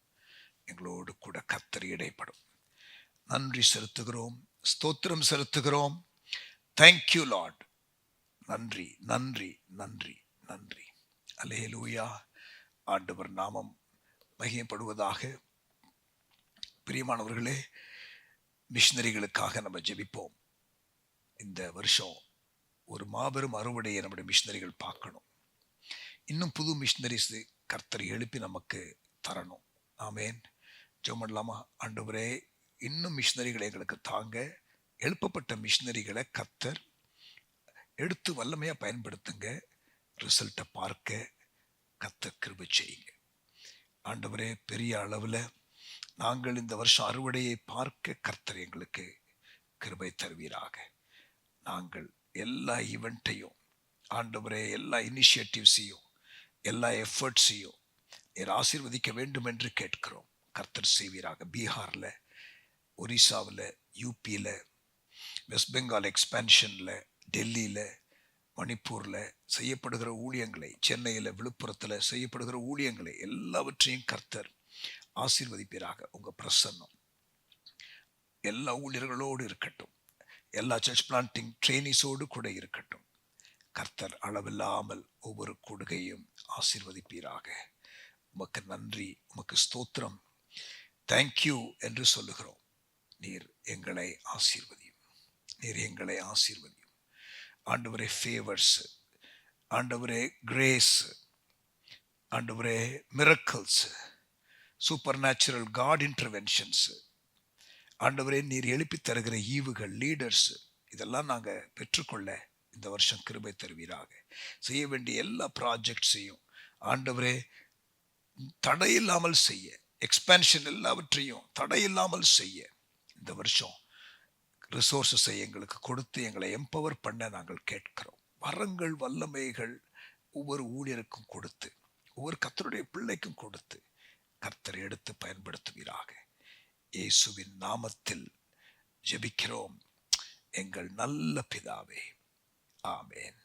எங்களோடு கூட கர்த்தர் இடைப்படும். நன்றி செலுத்துகிறோம், ஸ்தோத்திரம் செலுத்துகிறோம். Thank you Lord. நன்றி, நன்றி, நன்றி, நன்றி. அல்லேலூயா. ஆண்டவர் நாமம் மகிமைப்படுவதாக. பிரியமானவர்களே, மிஷனரிகளுக்காக நம்ம ஜெபிப்போம். இந்த வருஷம் ஒரு மாபெரும் அறுவடையை நம்முடைய மிஷனரிகள் பார்க்கணும். இன்னும் புது மிஷனரிஸ் கர்த்தர் எழுப்பி நமக்கு தரணும். ஆமேன். ஜெபம் பண்ணலாமா? ஆண்டவரே, இன்னும் மிஷனரிகளை எங்களுக்கு தாங்க. எழுப்பப்பட்ட மிஷனரிகளை கர்த்தர் எடுத்து வல்லமையா பயன்படுத்துங்க. ரிசல்ட்டை பார்க்க கர்த்தர் கிருபை செய்யுங்க. ஆண்டவரே, பெரிய அளவில் நாங்கள் இந்த வருஷம் அறுவடையை பார்க்க கர்த்தர் எங்களுக்கு கிருபை தருவீராக. நாங்கள் எல்லா ஈவெண்ட்டையும் ஆண்டவரே, எல்லா இனிஷியேட்டிவ்ஸையும் எல்லா எஃபர்ட்ஸையும் ஆசீர்வதிக்க வேண்டும் என்று கேட்கிறோம். கர்த்தர் செய்வீராக. பீகார்ல, ஒரிசாவில், யூபியில், வெஸ்ட் பெங்கால் எக்ஸ்பேன்ஷன்ல, டெல்லியில, மணிப்பூர்ல செய்யப்படுகிற ஊழியங்களை, சென்னையில், விழுப்புரத்தில் செய்யப்படுகிற ஊழியங்களை எல்லாவற்றையும் கர்த்தர் ஆசீர்வதிப்பீராக. உங்க பிரசன்னம் எல்லா ஊழியர்களோடு இருக்கட்டும். எல்லா சர்ச் பிளான்டிங் ட்ரெயினிஸோடு கூட இருக்கட்டும். கர்த்தர் அளவில்லாமல் ஒவ்வொரு கொடுகையும் ஆசீர்வதிப்பீராக. உமக்கு நன்றி, உமக்கு ஸ்தோத்திரம். தேங்க்யூ என்று சொல்லுகிறோம். நீர் எங்களை ஆசீர்வதியும். நீர் எங்களை ஆசீர்வதியும். ஆண்டவரே, ஃபேவர்ஸ், ஆண்டவரே, கிரேஸ், ஆண்டவரே, miracles, supernatural God interventions, ஆண்டவரே, நீர் எழுப்பி தருகிற ஈவுகள், லீடர்ஸ், இதெல்லாம் நாங்கள் பெற்றுக்கொள்ள இந்த வருஷம் கிருபை தருவீராக. செய்ய வேண்டிய எல்லா ப்ராஜெக்ட்ஸையும் ஆண்டவரே தடையில்லாமல் செய்ய, எக்ஸ்பேன்ஷன் எல்லாவற்றையும் தடையில்லாமல் செய்ய இந்த வருஷம் ரிசோர்ஸஸை எங்களுக்கு கொடுத்து எங்களை எம்பவர் பண்ண நாங்கள் கேட்கிறோம். வரங்கள், வல்லமைகள் ஒவ்வொரு ஊழியருக்கும் கொடுத்து, ஒவ்வொரு கர்த்தருடைய பிள்ளைக்கும் கொடுத்து கர்த்தரை எடுத்து பயன்படுத்துவீராக. இயேசுவின் நாமத்தில் ஜெபிக்கிறோம் எங்கள் நல்ல பிதாவே. ஆமேன்.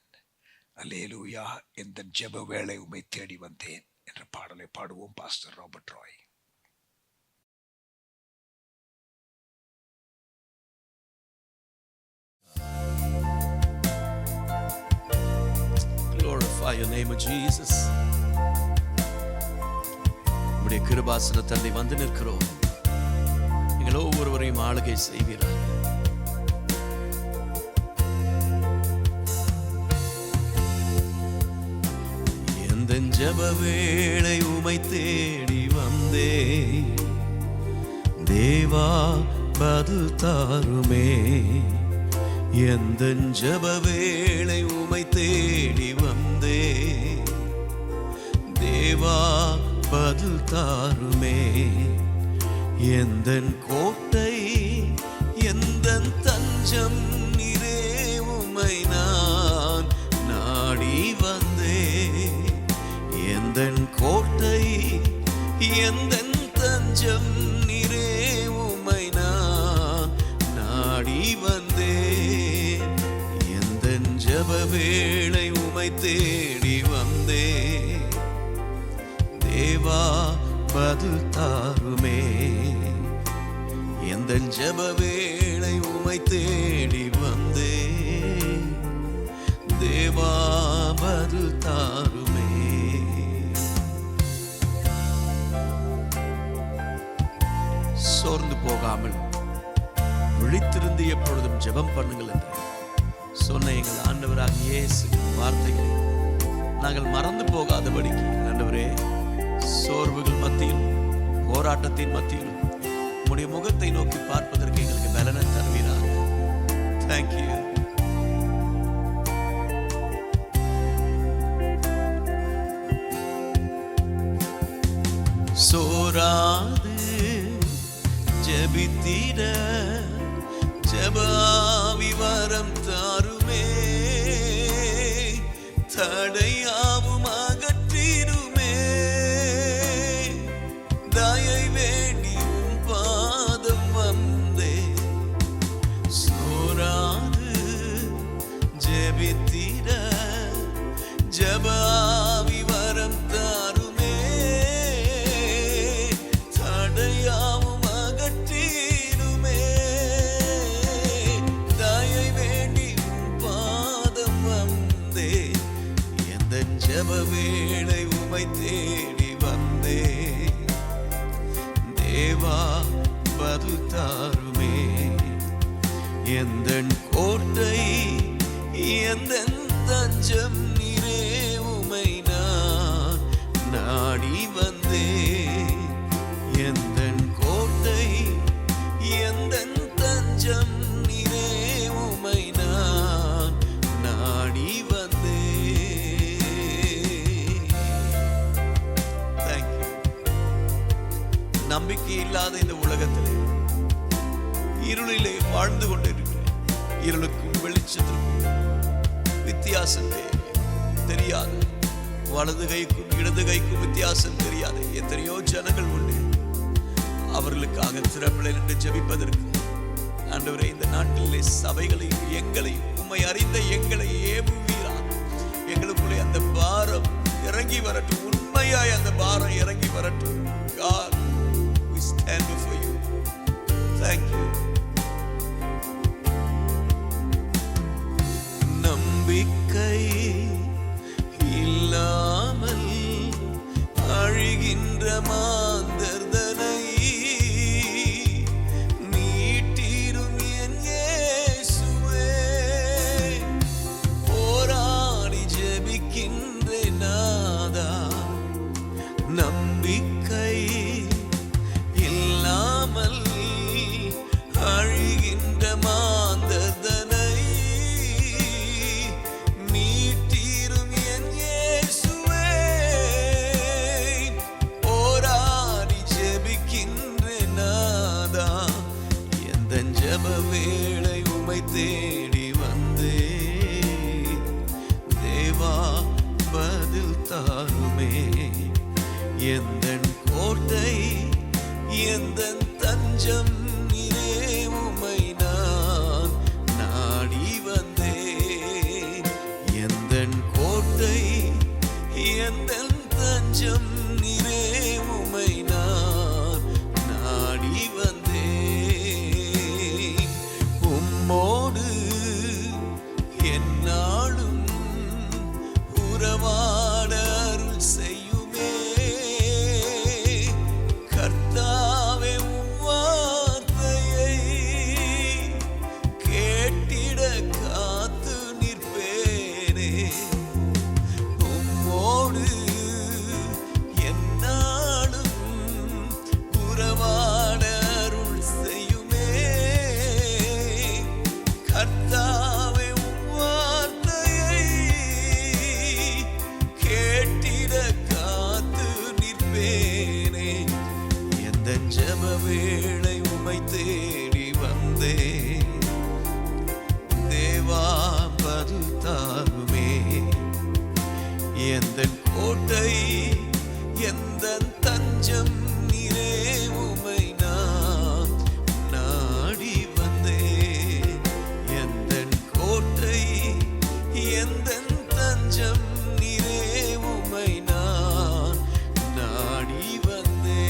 அல்லேலூயா. இந்த ஜெப வேளை உம்மை தேடி வந்தேன் என்ற பாடலை பாடுவோம். Pastor Robert Roy. Glorify your name of Jesus. உம்முடைய கிருபாசன தந்தை வந்து நிற்கிறோம். எங்கள் ஒவ்வொருவரையும் ஆளுகை செய்வீராக. எந்த ஜெப வேளை உம்மை தேடி வந்தே தேவா, பதில் தாருமே. எந்தன் ஜெப வேளை உமை தேடி வந்தே, தேவா பதில் தாருமே. எந்தன் கோட்டை எந்தன் தஞ்சம் நீரே, உம்மை நான் நாடி வந்தே. எந்தன் கோட்டை எந்தன் தஞ்சம் நீரே, உம்மை நான் நாடி வந்தே. எந்தன் ஜெப வேளை உம்மை தேடி வந்தே, தேவா பதில் தாருமே. எந்தன் ஜெப வேளை உம்மை தேடி வந்தே, தேவா பதில் தாருமே. சோர்ந்து போகாமல் விழித்திருந்து எப்பொழுதும் ஜெபம் பண்ணுங்கள் என்று சொன்ன எங்கள் ஆண்டவராக இயேசு வார்த்தைகளை நாங்கள் மறந்து போகாதபடிக்கு, ஆண்டவரே, சோர்வுகள் மத்தியிலும் போராட்டத்தின் மத்தியிலும் உம்முடைய முகத்தை நோக்கி பார்ப்பதற்கு எங்களுக்கு பலனை தருவீராக. தேங்க்யூ. சோராது ஜெபித்திட ஜெபாவி வரம் தாருமே. தடையாவும் அகற்றிடுமே. தயை வேண்டி உம் பாதம் வந்தே, சோராது ஜெபித்திட ஜெபாவி வரம் தாருமே. தடையாவும் அகற்றிடுமே. தயை வேண்டி உம் பாதம் வந்தே. எந்தன் ஜெப வேளை உம்மை தேடி வந்தே, தேவா பதில் தாருமே. எந்தன் கோட்டை எந்தன் தஞ்சம் நீரே, உம்மை நான் நாடி வந்தே. எந்தன் கோட்டை எந்தன் தஞ்சம் நீரே, உம்மை நான் நாடி வந்தே. தேங்க்யூ. நம்பிக்கை இல்லாத இந்த உலகத்திலே இருளிலே வாழ்ந்து கொண்டிருக்கிறேன். இருளுக்கும் வெளிச்சத்திற்கும் வித்தியாசம் தெரியாது. வலது கைக்கும் இடது கைக்கும் வித்தியாசம் தெரியாது. எத்தனையோ ஜனங்கள் உண்டு. அவர்களுக்காக திறப்பில் நின்று ஜெபிப்பதற்கு ஆண்டவரே, இந்த நாட்டிலே சபைகளையும் எங்களையும் உம்மை அறிந்த எங்களை ஏவுவீராக. எங்களுக்குள்ளே அந்த பாரம் இறங்கி வரட்டும். உண்மையாய் அந்த பாரம் இறங்கி வரட்டும். God, we stand before you. Thank you. நம்பிக்கை இல்லாமல் அழிகின்ற மாந்தர்தனை மீட்டிடும் என் இயேசுவே. போராடி ஜெபிக்கின்றேன் நாதா. நம்பிக்கை இல்லாமல் அழிகின்ற மாந்தர்தனை மீட்டிடும் என் இயேசுவே. போராடி ஜெபிக்கின்றேன் நாதா. எந்தன் ஜெப வேளை உம்மை தேடி வந்தே, தேவா பதில் தாருமே. எந்தன் கோட்டை எந்தன் தஞ்சம் நீரே, உம்மை நான் நாடி வந்தேன். எந்தன் கோட்டை எந்தன் தஞ்சம் நீரே, உம்மை நான் நாடி வந்தேன். உம்மோடு எந்நாளும் உறவாட அருள் செய்யுமே. கர்த்தாவே உம் இந்த ஜெப வேளை உம்மை தேடி வந்தேன் தேவா, பதில் தாருமே. எந்தன் கோட்டை எந்தன் தஞ்சம் நீரே, உம்மை நான் நாடி வந்தேன். எந்தன் கோட்டை எந்தன் தஞ்சம் நீரே, உம்மை நான் நாடி வந்தேன்.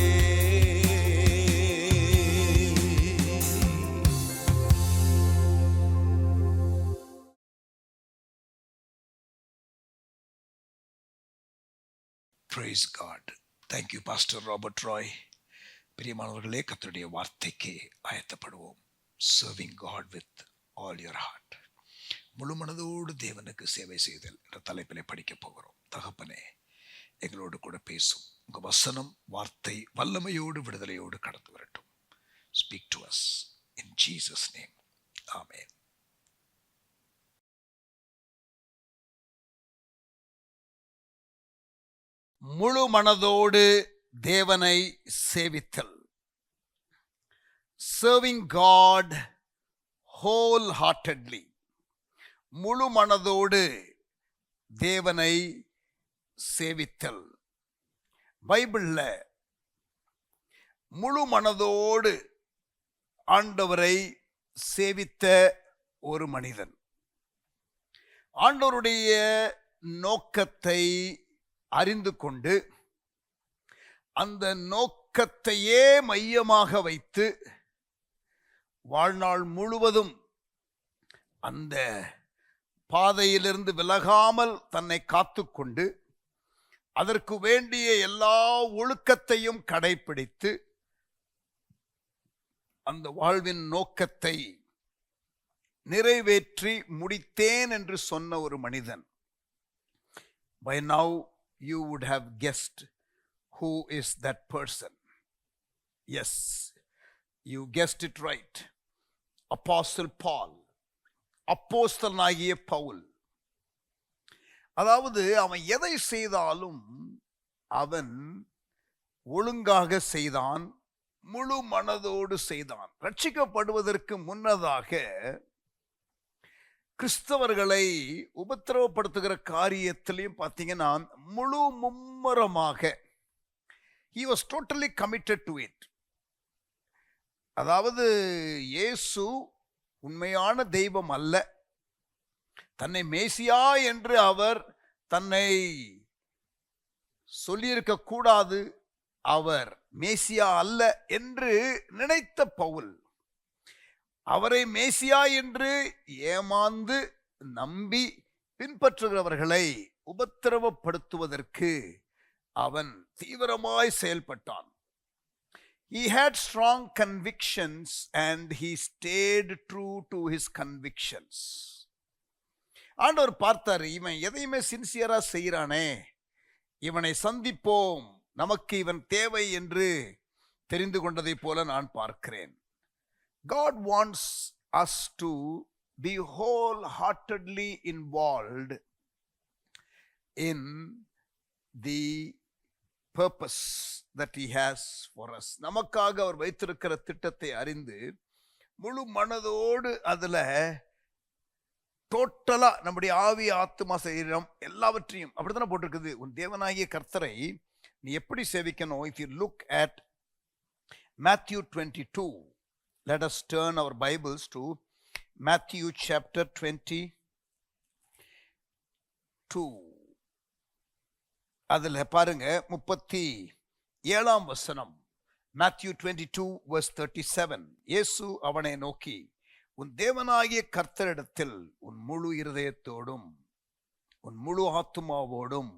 Praise God. Thank you, Pastor Robert Roy. பிரியமானவர்களே, கர்த்தருடைய வார்த்தைக்கு ஆயத்தப்படுவோம். Serving God with all your heart. முழு மனதோடு தேவனுக்கு சேவை செய்தல் என்ற தலைப்பிலே படிக்க போகிறோம். தகப்பனே, எங்களோடு கூட பேசும். உங்க வசனம் வார்த்தை வல்லமையோடு விடுதலையோடு கடந்து வரட்டும். Speak to us in Jesus' name. Amen. முழு மனதோடு தேவனை சேவித்தல். Serving God whole heartedly. முழு மனதோடு தேவனை சேவித்தல். பைபிள்ல முழு மனதோடு ஆண்டவரை சேவித்த ஒரு மனிதன் ஆண்டவருடைய நோக்கத்தை அறிந்து கொண்டு அந்த நோக்கத்தையே மையமாக வைத்து வாழ்நாள் முழுவதும் அந்த பாதையிலிருந்து விலகாமல் தன்னை காத்துக்கொண்டு அதற்கு வேண்டிய எல்லா ஒழுக்கத்தையும் கடைபிடித்து அந்த வாழ்வின் நோக்கத்தை நிறைவேற்றி முடித்தேன் என்று சொன்ன ஒரு மனிதன். By now you would have guessed who is that person. Yes, you guessed it right. Apostle Paul. அப்போஸ்தலனாகிய பவுல். அதாவது அவன் எதை செய்தாலும் அவன் ஒழுங்காக செய்தான், முழு மனதோடு செய்தான். ரட்சிக்கப்படுவதற்கு முன்னதாக கிறிஸ்தவர்களை உபத்திரவப்படுத்துகிற காரியத்திலையும் பார்த்தீங்கன்னா முழு மும்மரமாக he was totally committed to it. அதாவது இயேசு உண்மையான தெய்வம் அல்ல, தன்னை மேசியா என்று அவர் தன்னை சொல்லியிருக்க கூடாது, அவர் மேசியா அல்ல என்று நினைத்த பவுல் அவரை மேசியா என்று ஏமாந்து நம்பி பின்பற்றுகிறவர்களை உபத்திரவப்படுத்துவதற்கு அவன் தீவிரமாய் செயல்பட்டான். He had strong convictions and he stayed true to his convictions. ஆண்டவர் பார்த்தார், இவன் எதையுமே சின்சியரா செய்யறானே, இவனை சந்திப்போம், நமக்கு இவன் தேவை என்று தெரிந்து கொண்டதை போல நான் பார்க்கிறேன். God wants us to be wholeheartedly involved in the purpose that he has for us. நமக்காக அவர் வைத்திருக்கிற திட்டத்தை அறிந்து முழு மனதோடு அதுல டோட்டலா நம்முடைய ஆவி ஆத்மா சரீரம் எல்லாவற்றையும் அப்படித்தானே போட்டிருக்குது. உன் தேவனாகிய கர்த்தரை நீ எப்படி சேவிக்கணும்? If you look at Matthew 22, let us turn our Bibles to Matthew chapter 22. அதில் பாருங்க 37ஆம் வசனம். Matthew 22 verse 37. இயேசு அவனை நோக்கி, உன் தேவனாகிய கர்த்தரிடத்தில் உன் முழு இருதயத்தோடும் உன் முழு ஆத்துமாவோடும்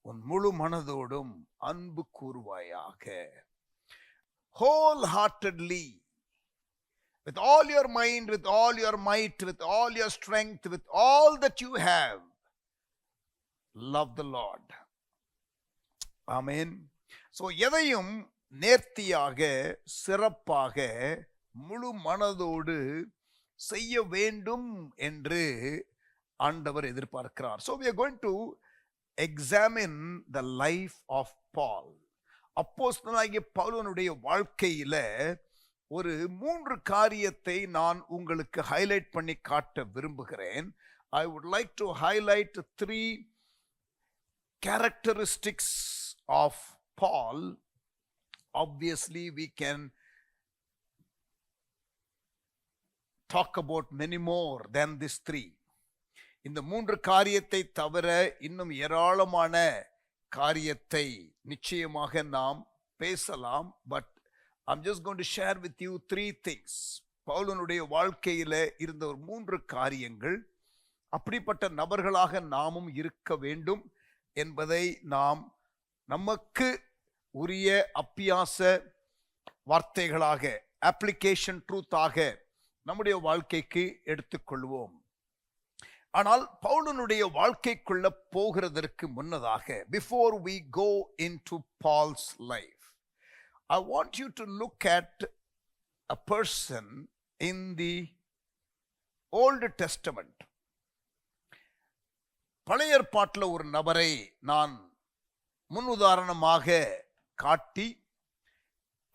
உன் முழு மனதோடும் அன்பு கூறுவாயாக. Wholeheartedly, with all your mind, with all your might, with all your strength, with all that you have, love the Lord. Amen. So எதையும் நேர்த்தியாக சிறப்பாக முழு மனதோடு செய்ய வேண்டும் என்று ஆண்டவர் எதிர்பார்க்கிறார். So we are going to examine the life of Paul. அப்போஸ்தலனாகிய பவுலனுடைய வாழ்க்கையில ஒரு 3 காரியத்தை நான் உங்களுக்கு ஹைலைட் பண்ணி காட்ட விரும்புகிறேன். I would like to highlight 3 characteristics of Paul. Obviously, we can talk about many more than these 3. இந்த 3 காரியத்தை தவிர இன்னும் ஏராளமான காரியத்தை நிச்சயமாக நாம் பேசலாம். But I'm just going to share with you 3 things. பவுலனுடைய வாழ்க்கையில இருந்த ஒரு 3 காரியங்கள், அப்படிப்பட்ட நபர்களாக நாமும் இருக்க வேண்டும் என்பதை நாம் நமக்கு உரிய அப்பியாச வார்த்தைகளாக, அப்ளிகேஷன் ட்ரூத்தாக நம்முடைய வாழ்க்கைக்கு எடுத்துக்கொள்வோம். ஆனால் பவுலனுடைய வாழ்க்கைக்குள்ள போகிறதற்கு முன்னதாக, before we go into Paul's life, I want you to look at a person in the Old Testament. பழைய ஏற்பாட்டில் ஒரு நபரை நான் முன் உதாரணமாக காட்டி,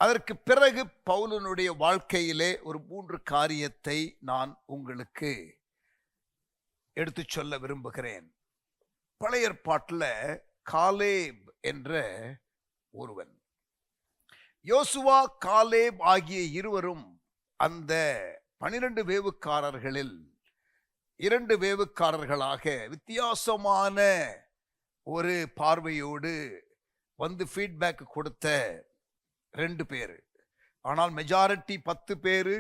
அதற்கு பிறகு பவுலனுடைய வாழ்க்கையிலே ஒரு 3 காரியத்தை நான் உங்களுக்கு எடுத்து சொல்ல விரும்புகிறேன். பழைய ஏற்பாட்டில் காலேப் என்ற ஒருவன், யோசுவா காலேப் ஆகிய இருவரும் அந்த 12 வேவுக்காரர்களில் 2 வேவுக்காரர்களாக வித்தியாசமான ஒரு பார்வையோடு வந்து ஃபீட்பேக் கொடுத்த 2 பேர். ஆனால் மெஜாரிட்டி 10 பேர்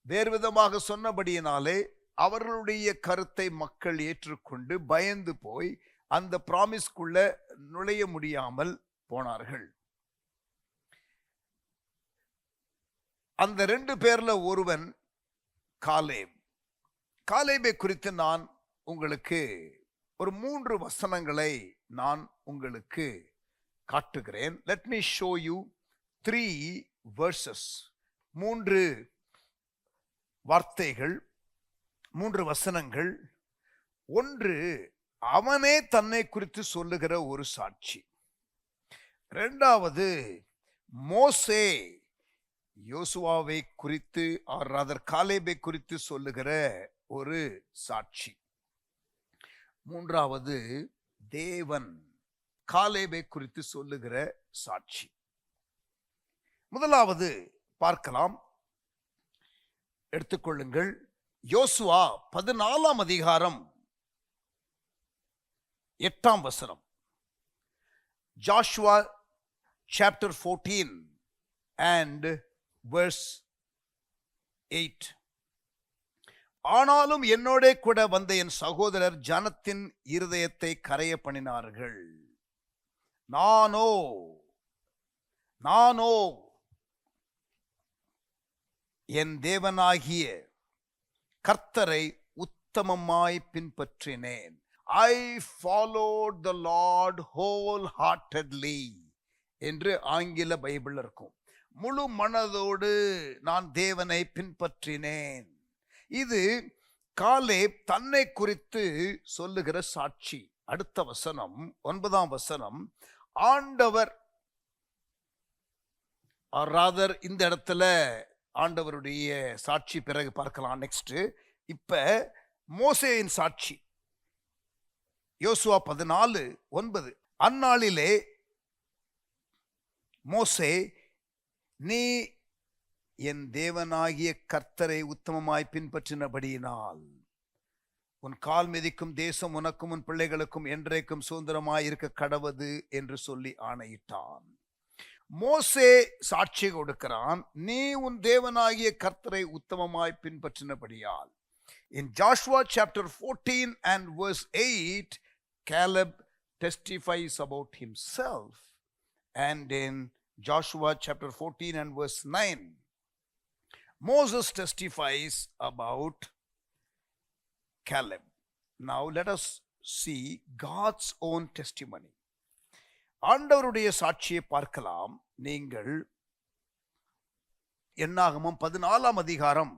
வேறு விதமாக சொன்னபடியினாலே அவர்களுடைய கருத்தை மக்கள் ஏற்றுக்கொண்டு பயந்து போய் அந்த பிராமிஸ்குள்ள நுழைய முடியாமல் போனார்கள். அந்த 2 பேர்ல ஒருவன் காலேப். காலேபை குறித்து நான் உங்களுக்கு ஒரு 3 வசனங்களை நான் உங்களுக்கு காட்டுகிறேன். Let me show you 3 verses. 3 வார்த்தைகள், 3 வசனங்கள். ஒன்று, அவனே தன்னை குறித்து சொல்லுகிற ஒரு சாட்சி. 2வது, மோசே யோசுவாவை குறித்து காலேபை குறித்து சொல்லுகிற ஒரு சாட்சி. 3வது, தேவன் காலேபை குறித்து சொல்லுகிற சாட்சி. முதலாவது பார்க்கலாம், எடுத்துக்கொள்ளுங்கள். யோசுவா 14ஆம் அதிகாரம் 8ஆம் வசனம். Joshua chapter 14 and verse 8. ஆனாலும் என்னோட கூட வந்த என் சகோதரர் ஜனத்தின் இருதயத்தை கரைய பண்ணினார்கள். நானோ என் தேவனாகிய கர்த்தரை உத்தமமாய் பின்பற்றினேன். I followed the Lord wholeheartedly என்று ஆங்கில பைபிள் இருக்கும். முழு மனதோடு நான் தேவனை பின்பற்றினேன். இது காலேப் தன்னை குறித்து சொல்லுகிற சாட்சி. அடுத்த வசனம், 9ஆம் வசனம், ஆண்டவர், இந்த இடத்துல ஆண்டவருடைய சாட்சி பிறகு பார்க்கலாம். நெக்ஸ்ட், இப்ப மோசேயின் சாட்சி. யோசுவா 14:9. அந்நாளிலே மோசே, நீ என் தேவனாகிய கர்த்தரை உத்தமமாய் பின்பற்றினபடியினால் உன் கால் மிதிக்கும் தேசம் உனக்கும் உன் பிள்ளைகளுக்கும் என்றைக்கும் சுதந்திரமாய் இருக்க கடவது என்று சொல்லி ஆணையிட்டான். மோசே சாட்சி கொடுக்கிறான், நீ உன் தேவனாகிய கர்த்தரை உத்தமமாய் பின்பற்றினபடியால். In Joshua chapter 14 and verse 8, Caleb testifies about himself, and in Joshua chapter 14 and verse 9, Moses testifies about Caleb. Now let us see God's own testimony. ஆண்டவருடைய சாட்சியை பார்க்கலாம். நீங்கள் என்னாகமம் 14ஆம் அதிகாரம்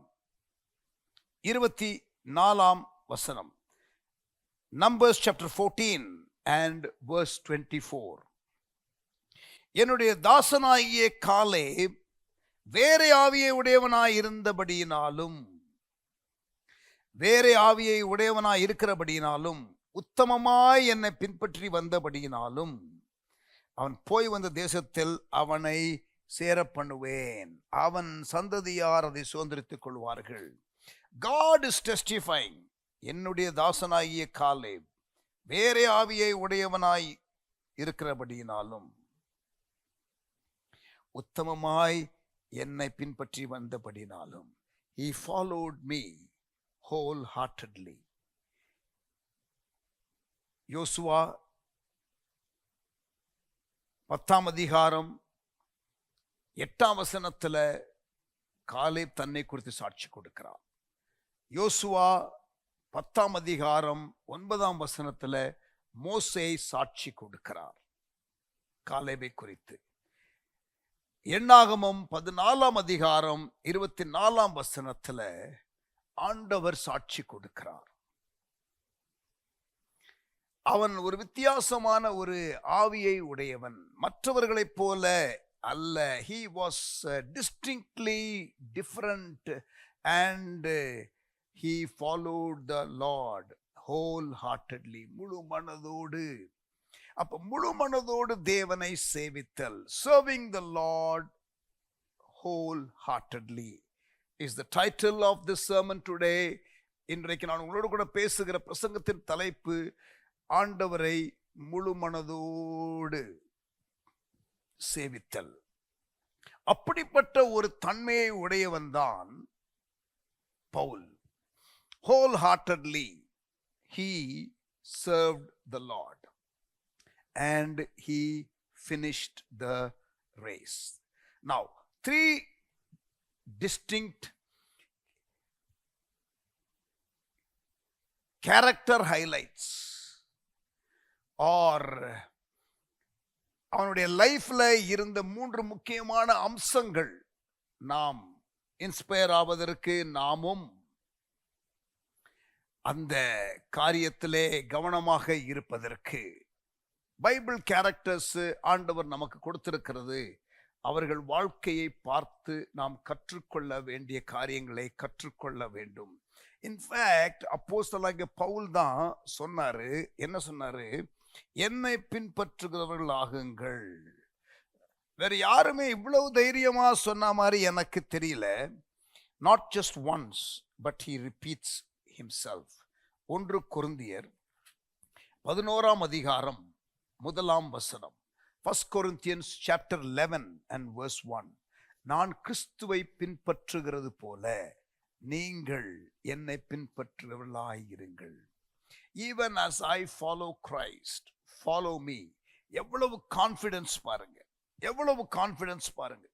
24ஆம் வசனம். Numbers chapter 14 and verse 24. என்னுடைய தாசனாகிய காலேப் வேற ஆவியை உடையவனாய் இருந்தபடியினாலும், வேற ஆவியை உடையவனாய் இருக்கிறபடியினாலும், உத்தமமாய் என்னை பின்பற்றி வந்தபடியினாலும், அவன் போய் வந்த தேசத்தில் அவனை சேர பண்ணுவேன், அவன் சந்ததியார் அதை சுதந்திரித்துக் கொள்வார்கள். God is testifying, என்னுடைய தாசனாகிய காலேப் வேற ஆவியை உடையவனாய் இருக்கிறபடியினாலும், உத்தமமாய் என்னை பின்பற்றி வந்தபடினாலும், he followed me wholeheartedly. யோசுவா 10ஆம் அதிகாரம் 8ஆம் வசனத்துல காலேப் தன்னை குறித்து சாட்சி கொடுக்கிறார். யோசுவா 10ஆம் அதிகாரம் 9ஆம் வசனத்துல மோசே சாட்சி கொடுக்கிறார் காலேபை குறித்து. எண்ணாகமம் 14ஆம் அதிகாரம் 24ஆம் வசனத்துல ஆண்டவர் சாட்சி கொடுக்கிறார். அவன் ஒரு வித்தியாசமான ஒரு ஆவியை உடையவன், மற்றவர்களைப் போல அல்ல. he was distinctly different and he followed the Lord wholeheartedly, முழு மனதோடு. அப்ப முழு மனதோடு தேவனை சேவித்தல், serving the Lord wholeheartedly is the title of this sermon today. இன்றைக்கு நான் உங்களோடு கூட பேசுகிற பிரசங்கத்தின் தலைப்பு ஆண்டவரை முழு மனதோடு சேவித்தல். அப்படிப்பட்ட ஒரு தன்மையை உடையவன் தான் Pavul. wholeheartedly he served the Lord and he finished the race. Now, three distinct character highlights or அவனுடைய லைஃப்ல இருந்த 3 முக்கியமான அம்சங்கள் நாம் இன்ஸ்பயர் ஆவதற்கு, நாமும் அந்த காரியத்திலே கவனமாக இருப்பதற்கு பைபிள் கேரக்டர்ஸ் ஆண்டவர் நமக்கு கொடுத்திருக்கிறது. அவர்கள் வாழ்க்கையை பார்த்து நாம் கற்றுக்கொள்ள வேண்டிய காரியங்களை கற்றுக்கொள்ள வேண்டும். இன்ஃபேக்ட் அப்போஸ்தலனாகிய பவுல் தான் சொன்னாரு, என்ன சொன்னாரு? என்னை பின்பற்றுகிறவர்கள் ஆகுங்கள். வேற யாருமே இவ்வளவு தைரியமா சொன்ன மாதிரி எனக்கு தெரியல. Not just once but he repeats himself. 1 கொரிந்தியர் 11ஆம் அதிகாரம் 1ஆம் வசனம். 1 Corinthians chapter 11 and verse 1. நான் கிறிஸ்துவை பின்பற்றுகிறது போல நீங்கள் என்னை பின்பற்றுகிறவர்களாயிருங்கள். Even as I follow Christ, follow me. எவ்வளவு கான்ஃபிடன்ஸ் பாருங்க, எவ்வளவு கான்ஃபிடன்ஸ் பாருங்க.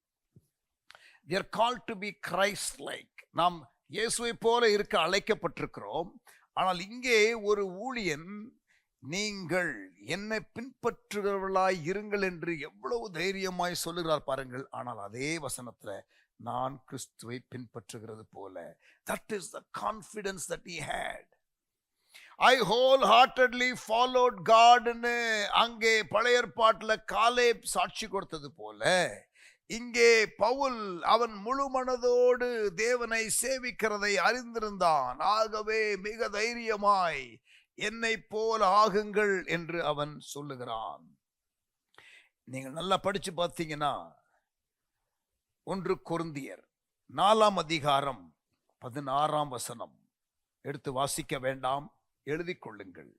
We are called to be Christ-like. நாம் இயேசுவை போல இருக்க அழைக்கப்பட்டிருக்கிறோம். ஆனால் இங்கே ஒரு ஊழியன் நீங்கள் என்னை பின்பற்றுகிறவர்களாய் இருங்கள் என்று எவ்வளவு தைரியமாய் சொல்லுகிறார் பாருங்கள். ஆனால் அதே வசனத்துல நான் கிறிஸ்துவை பின்பற்றுகிறது போல. That is the confidence that he had. I wholeheartedly followed God. அங்கே பழைய ஏற்பாட்டுல காலேப் சாட்சி கொடுத்தது போல இங்கே பவுல் அவன் முழு மனதோடு தேவனை சேவிக்கிறதை அறிந்திருந்தான். ஆகவே மிக தைரியமாய் என்னை போல ஆகுங்கள் என்று அவன் சொல்லுகிறான். நீங்கள் நல்லா படிச்சு பார்த்தீங்கன்னா 1 கொரிந்தியர் 4ஆம் அதிகாரம் 16ஆம் வசனம். எடுத்து வாசிக்க வேண்டாம், எழுதிக் கொள்ளுங்கள்.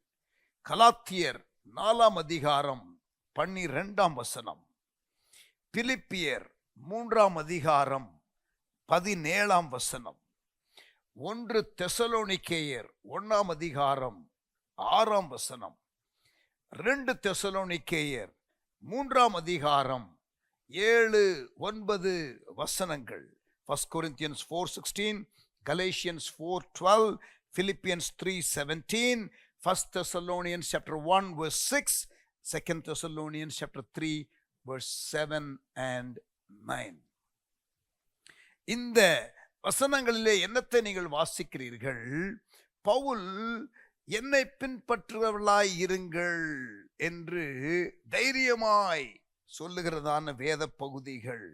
கலாத்தியர் 4ஆம் அதிகாரம் 12ஆம் வசனம். பிலிப்பியர் 3ஆம் அதிகாரம் 17ஆம் வசனம். 1 தெசலோனிக்கேயர் 1ஆம் அதிகாரம் 6ஆம் வசனம். 2 தெசலோனிக்கேயர் 3ஆம் அதிகாரம் 7-9 வசனங்கள். 1 Corinthians 4:16, Galatians 4:12, Philippians 3:17, 1 Thessalonians chapter 1 verse 6, 2 Thessalonians chapter 3 verse 7 and 9. இந்த வசனங்களிலே என்னத்தை நீங்கள் வாசிக்கிறீர்கள்? பவுல் என்னை பின்பற்றுபவர்களாய் இருங்கள் என்று தைரியமாய் சொல்லுகிறதான வேத பகுதிகள்.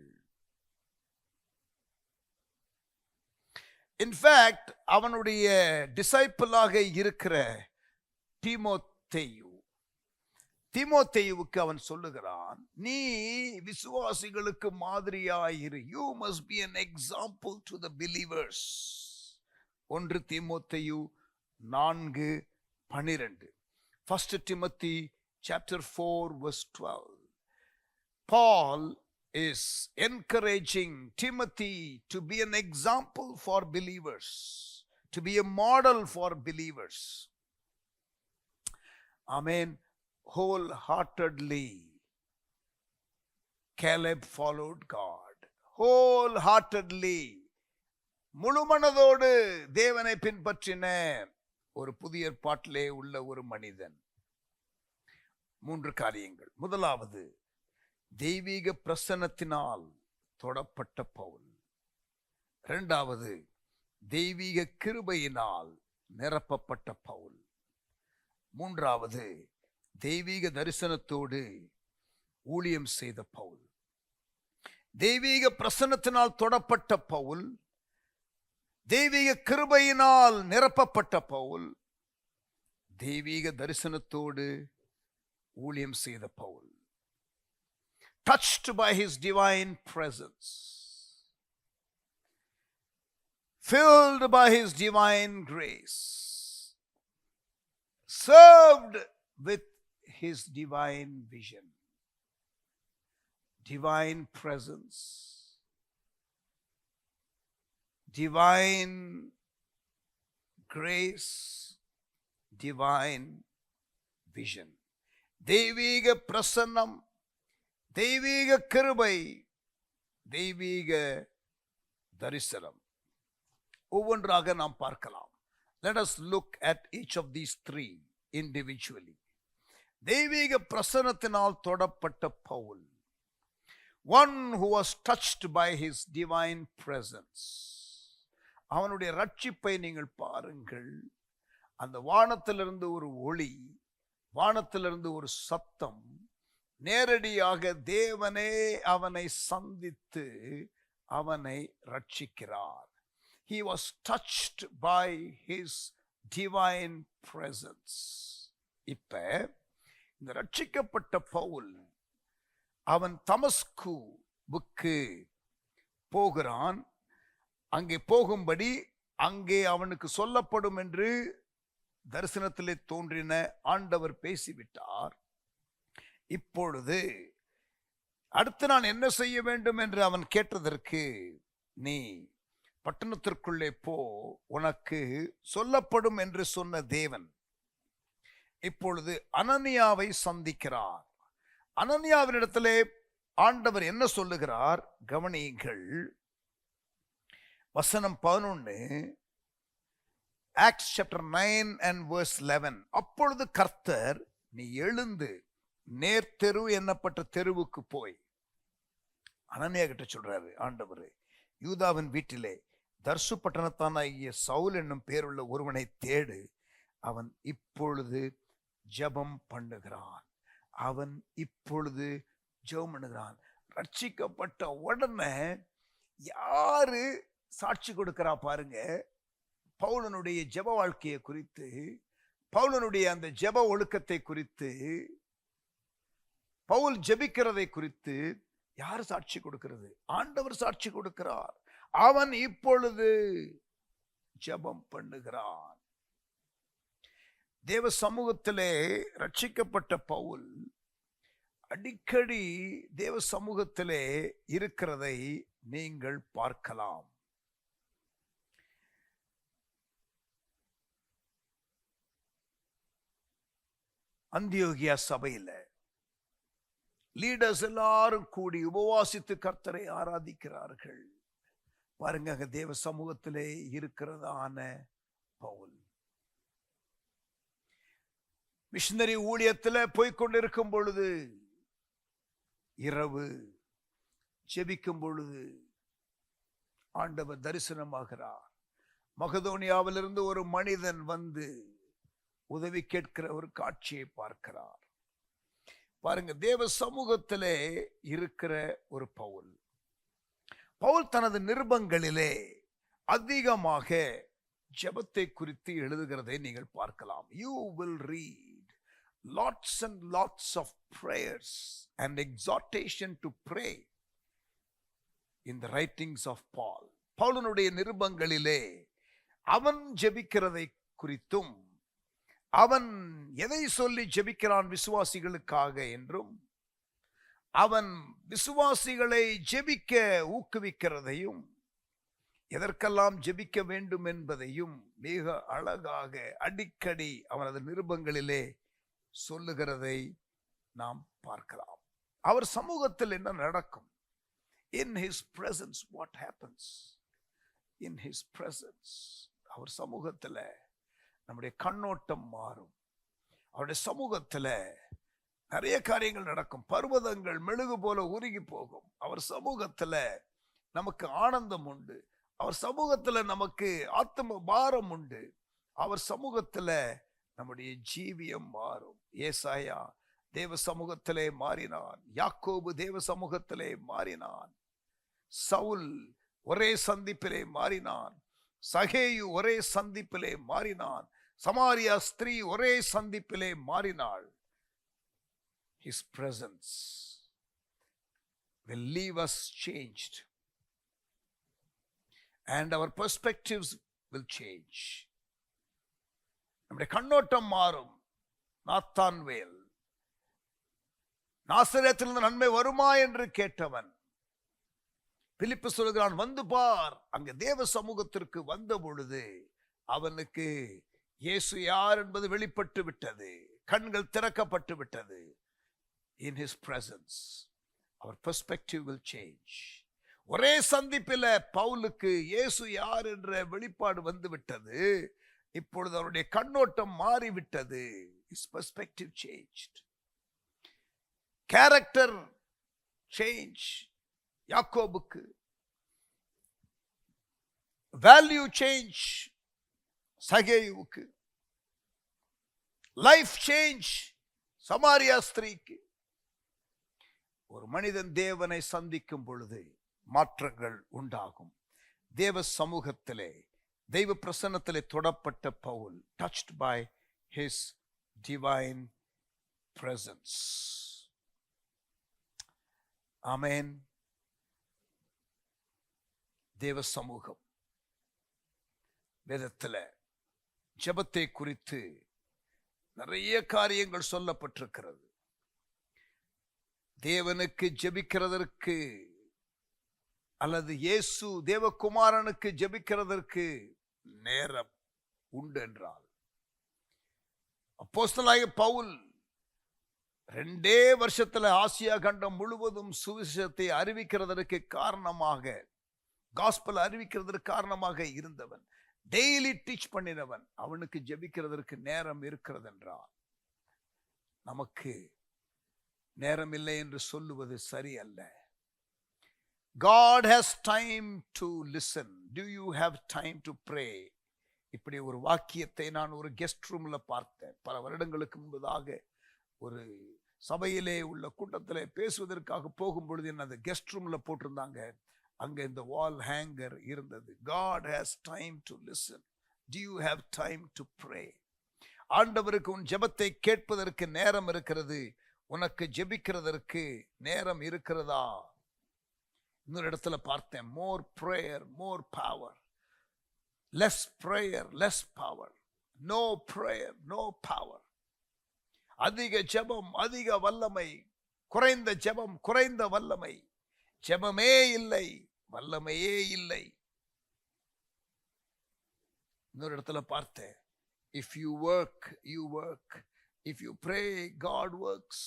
இன்ஃபேக்ட் அவனுடைய டிசைப்பிளாக இருக்கிற தீமோத்தேயுவுக்கு அவன் சொல்லுகிறான், நீ விசுவாசிகளுக்கு மாதிரியாயிரு. You must be an example to the believers. 1 தீமோத்தேயு 4:12. 1 Timothy chapter 4 verse 12. Paul is encouraging Timothy to be an example for believers, to be a model for believers. Amen. Wholeheartedly, Caleb followed God. Wholeheartedly, முழுமனதோடு தேவனை பின்பற்றின ஒரு புதிய ஏற்பாட்டிலே உள்ள ஒரு மனிதன். 3 காரியங்கள். முதலாவது, தெய்வீக பிரசன்னத்தினால் தொடப்பட்ட பவுல். 2வது, தெய்வீக கிருபையினால் நிரப்பப்பட்ட பவுல். 3வது, தெய்வீக தரிசனத்தோடு ஊழியம் செய்த பவுல். தெய்வீக பிரசன்னத்தினால் தொடப்பட்ட பவுல், தெய்வீக கிருபையினால் நிரப்பப்பட்ட பவுல், தெய்வீக தரிசனத்தோடு ஊழியம் செய்த Pavul. Touched by his divine presence, filled by his divine grace, served with his divine vision. Divine presence, divine grace, divine vision. தெய்வீக பிரசன்னம், தெய்வீக கிருபை, தெய்வீக தரிசனம். ஒவ்வொன்றாக நாம் பார்க்கலாம். Let us look at each of these 3 individually. தெய்வீக பிரசன்னத்தினால் தொடப்பட்ட Pavul, one who was touched by his divine presence. அவனுடைய ரட்சிப்பை நீங்கள் பாருங்கள். அந்த வானத்திலிருந்து ஒரு ஒளி, வானத்திலிருந்து ஒரு சத்தம், நேரடியாக தேவனே அவனை சந்தித்து அவனை ரட்சிக்கிறார். He was touched by his divine presence. இப்ப இந்த ரட்சிக்கப்பட்ட பவுல் அவன் தமஸ்குவுக்கு போகிறான். அங்கே போகும்படி அங்கே அவனுக்கு சொல்லப்படும் என்று தரிசனத்திலே தோன்றின ஆண்டவர் பேசிவிட்டார். இப்பொழுது அடுத்து நான் என்ன செய்ய வேண்டும் என்று அவன் கேட்டதற்கு, நீ பட்டணத்திற்குள்ளே போ, உனக்கு சொல்லப்படும் என்று சொன்ன தேவன் இப்பொழுது அனனியாவை சந்திக்கிறார். அனனியாவினிடத்திலே ஆண்டவர் என்ன சொல்லுகிறார் கவனியுங்கள். வசனம் 11, Acts chapter 9 and verse 11. அப்பொழுது கர்த்தர், நீ எழுந்து நேர்த்தெரு என்னப்பட்ட தெருவுக்கு போய், அனனியா கிட்ட சொல்றாரு ஆண்டவர், யூதாவின் வீட்டிலே தர்சு பட்டணத்தானாகிய சவுல் என்னும் பேருள்ள ஒருவனை தேடு, அவன் இப்பொழுது ஜெபம் பண்ணுகிறான். அவன் இப்பொழுது ஜெபம் பண்ணுகிறான். ரட்சிக்கப்பட்ட உடனே யாரு சாட்சி கொடுக்கிறா பாருங்க. பவுலனுடைய ஜெப வாழ்க்கையை குறித்து, பவுலனுடைய அந்த ஜெப ஒழுக்கத்தை குறித்து, பவுல் ஜெபிக்கிறதை குறித்து யார் சாட்சி கொடுக்கிறது? ஆண்டவர் சாட்சி கொடுக்கிறார். அவன் இப்பொழுது ஜெபம் பண்ணுகிறான். தேவ சமூகத்திலே ரட்சிக்கப்பட்ட பவுல் அடிக்கடி தேவ சமூகத்திலே இருக்கிறதை நீங்கள் பார்க்கலாம். அந்தியோகியா சபையில லீடர்ஸ் எல்லாரும் கூடி உபவாசித்து கர்த்தரை ஆராதிக்கிறார்கள். பாருங்க, அங்க தேவ சமூகத்திலே இருக்கிறதான பவுல் மிஷனரி ஊழியத்தில் போய்கொண்டிருக்கும் பொழுது, இரவு ஜெபிக்கும் பொழுது ஆண்டவர் தரிசனமாகிறார். மகதோனியாவிலிருந்து ஒரு மனிதன் வந்து உதவி கேட்கிற ஒரு காட்சியை பார்க்கிறார். பாருங்க, தேவ சமூகத்திலே இருக்கிற ஒரு பவுல் தனது நிருபங்களிலே அதிகமாக ஜெபத்தை குறித்து எழுதுகிறதை நீங்கள் பார்க்கலாம். You will read lots and lots of prayers and exhortation to pray in the writings of Paul. பவுலனுடைய நிருபங்களிலே அவன் ஜெபிக்கிறதை குறித்தும், அவன் எதை சொல்லி ஜெபிக்கிறான் விசுவாசிகளுக்காக என்றும், அவன் விசுவாசிகளை ஜெபிக்க ஊக்குவிக்கிறதையும், எதற்கெல்லாம் ஜெபிக்க வேண்டும் என்பதையும் மிக அழகாக அடிக்கடி அவனது நிருபங்களிலே சொல்லுகிறதை நாம் பார்க்கலாம். அவர் சமூகத்தில் என்ன நடக்கும்? In his presence what happens? In his presence, அவர் சமூகத்தில் நம்முடைய கண்ணோட்டம் மாறும். அவருடைய சமூகத்தில் நிறைய காரியங்கள் நடக்கும். பர்வதங்கள் மெழுகு போல உருகி போகும். அவர் சமூகத்தில் நமக்கு ஆனந்தம் உண்டு. அவர் சமூகத்தில் நமக்கு ஆத்ம பாரம் உண்டு. அவர் சமூகத்தில் நம்முடைய ஜீவியம் மாறும். ஏசாயா தேவ சமூகத்திலே மாறினான். யாக்கோபு தேவ சமூகத்திலே மாறினான். சவுல் ஒரே சந்திப்பிலே மாறினான். சகேயு ஒரே சந்திப்பிலே மாறினான். சமாரியா ஸ்திரீ ஒரே சந்திப்பிலே மாறினாள். His presence will leave us changed and our perspectives will change. நம்முடைய கண்ணோட்டம் மாறும். நாத்தான்வேல் நாசரேத்திலிருந்து நன்மை வருமா என்று கேட்டவன் பிலிப்பு சொல்கிறான், வந்து பார். அங்க தேவ சமூகத்திற்கு வந்த பொழுது அவனுக்கு இயேசு யார் என்பது வெளிப்பட்டு விட்டது. கண்கள் திறக்கப்பட்டு விட்டது. In his presence our perspective will change. ஒரே சந்திப்பில் பவுலுக்கு இயேசு யார் என்ற வெளிப்பாடு வந்து விட்டது. இப்பொழுது அவருடைய கண்ணோட்டம் மாறிவிட்டது. His perspective changed. Character change. யாக்கோபுக்கு value change. சகேயுவுக்கு life change. Samariya ஸ்திரீக்கு. ஒரு மனிதன் தேவனை சந்திக்கும் பொழுது மாற்றங்கள் உண்டாகும். தேவ சமூகத்திலே தெய்வ பிரசன்னத்திலே தொடப்பட்ட Pavul touched by his divine presence. ஆமென். தேவ சமூகம் வேதத்தில் ஜெபத்தை குறித்து நிறைய காரியங்கள் சொல்லப்பட்டிருக்கிறது. தேவனுக்கு ஜெபிக்கிறதற்கு அல்லது இயேசு தேவகுமாரனுக்கு ஜெபிக்கிறதற்கு நேரம் உண்டு என்றால், அப்போஸ்தலனாகிய பவுல் 2 வருஷத்துல ஆசியா கண்டம் முழுவதும் சுவிசேஷத்தை அறிவிக்கிறதற்கு காரணமாக, காஸ்பல் அறிவிக்கிறதற்கு காரணமாக இருந்தவன், டெய்லி டீச் பண்ணினவன். அவனுக்கு ஜெபிக்கிறதற்கு நேரம் இருக்கிறது என்றால், நமக்கு நேரம் இல்லை என்று சொல்லுவது சரியல்ல. God has time to listen. Do you have time to pray? இப்படி ஒரு வாக்கியத்தை நான் ஒரு கெஸ்ட் ரூம்ல பார்த்தேன். பல வருடங்களுக்கு முன்பதாக ஒரு சபையிலே உள்ள கூட்டத்திலே பேசுவதற்காக போகும் பொழுது என்ன அந்த கெஸ்ட் ரூம்ல போட்டிருந்தாங்க. அங்க இந்த வால் ஹேங்கர் இருந்தது. God has time to listen. Do you have time to pray? ஆண்டவருக்கு உன் ஜெபத்தை கேட்பதற்கு நேரம் இருக்கிறது. உனக்கு ஜெபிக்கிறதற்கு நேரம் இருக்கிறதா? இன்னொரு இடத்துல பார்த்தேன், more prayer, more power. Less prayer, less power. No prayer, no power. அதிக ஜெபம் அதிக வல்லமை, குறைந்த ஜெபம் குறைந்த வல்லமை. ஜெபமே இல்லை, வல்லமையே இல்லை. இன்னொரு இடத்துல பார்த்தேன், if you work, you work. If you pray, God works.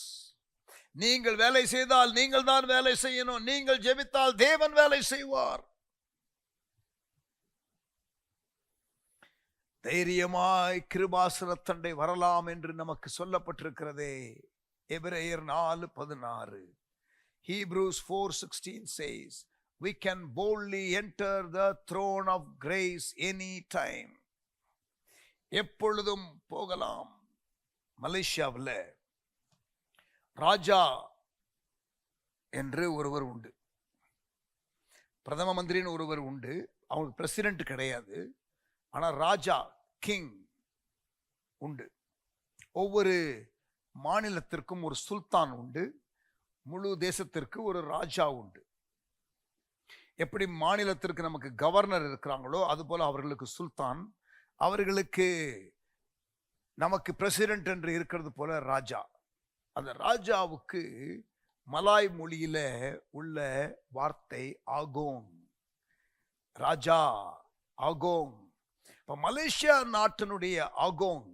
நீங்கள் வேலை செய்தால் நீங்கள் தான் வேலை செய்யணும். நீங்கள் ஜெபித்தால் தேவன் வேலை செய்வார். தைரியமாய் கிருபாசனத்தண்டை வரலாம் என்று நமக்கு சொல்லப்பட்டிருக்கிறதே. எபிரேயர் 4:16. Hebrews 4:16 says, we can boldly enter the throne of grace any time. எப்பொழுதும் போகலாம். மலேசியாவில் ராஜா என்று ஒருவர் உண்டு, பிரதம மந்திரின்னு ஒருவர் உண்டு. அவங்களுக்கு பிரசிடென்ட் கிடையாது, ஆனா ராஜா கிங் உண்டு. ஒவ்வொரு மாநிலத்திற்கும் ஒரு சுல்தான் உண்டு, முழு தேசத்திற்கு ஒரு ராஜா உண்டு. எப்படி மாநிலத்திற்கு நமக்கு கவர்னர் இருக்கிறாங்களோ அது போல அவர்களுக்கு சுல்தான், அவர்களுக்கு நமக்கு பிரசிடென்ட் என்று இருக்கிறது போல ராஜா. அந்த ராஜாவுக்கு மலாய் மொழியில உள்ள வார்த்தை ஆகோங். ராஜா ஆகோங். இப்ப மலேசியா நாட்டினுடைய ஆகோங்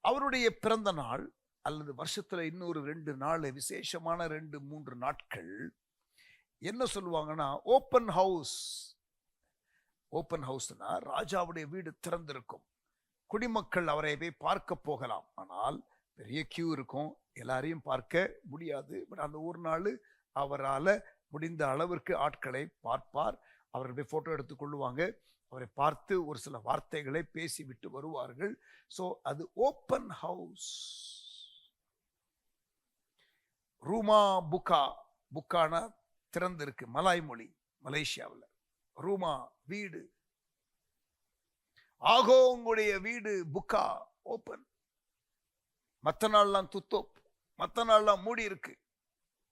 அவருடைய பிறந்த நாள் அல்லது வருஷத்துல இன்னொரு 2 நாள் விசேஷமான 2-3 நாட்கள் என்ன சொல்லுவாங்கன்னா ஓப்பன் ஹவுஸ். ஓப்பன் ஹவுஸ்னா ராஜாவுடைய வீடு திறந்திருக்கும், குடிமக்கள் அவரை போய் பார்க்க போகலாம். ஆனால் பெரிய கியூ இருக்கும், எல்லாரையும் பார்க்க முடியாது. பட் அந்த ஒரு நாள் அவரால் முடிந்த அளவிற்கு ஆட்களை பார்ப்பார். அவர்கள் போய் போட்டோ எடுத்து கொள்ளுவாங்க, அவரை பார்த்து ஒரு சில வார்த்தைகளை பேசிவிட்டு வருவார்கள். ஸோ அது ஓப்பன் ஹவுஸ். ரூமா புக்கா, புக்கானா திறந்திருக்கு மலாய் மொழி, மலேசியாவில் ரூமா வீடு. ஆகோங்குடைய வீடு புக்கா ஓப்பன். மற்ற நாள்லாம் துத்தோப், மற்ற நாள்லாம் மூடி இருக்கு.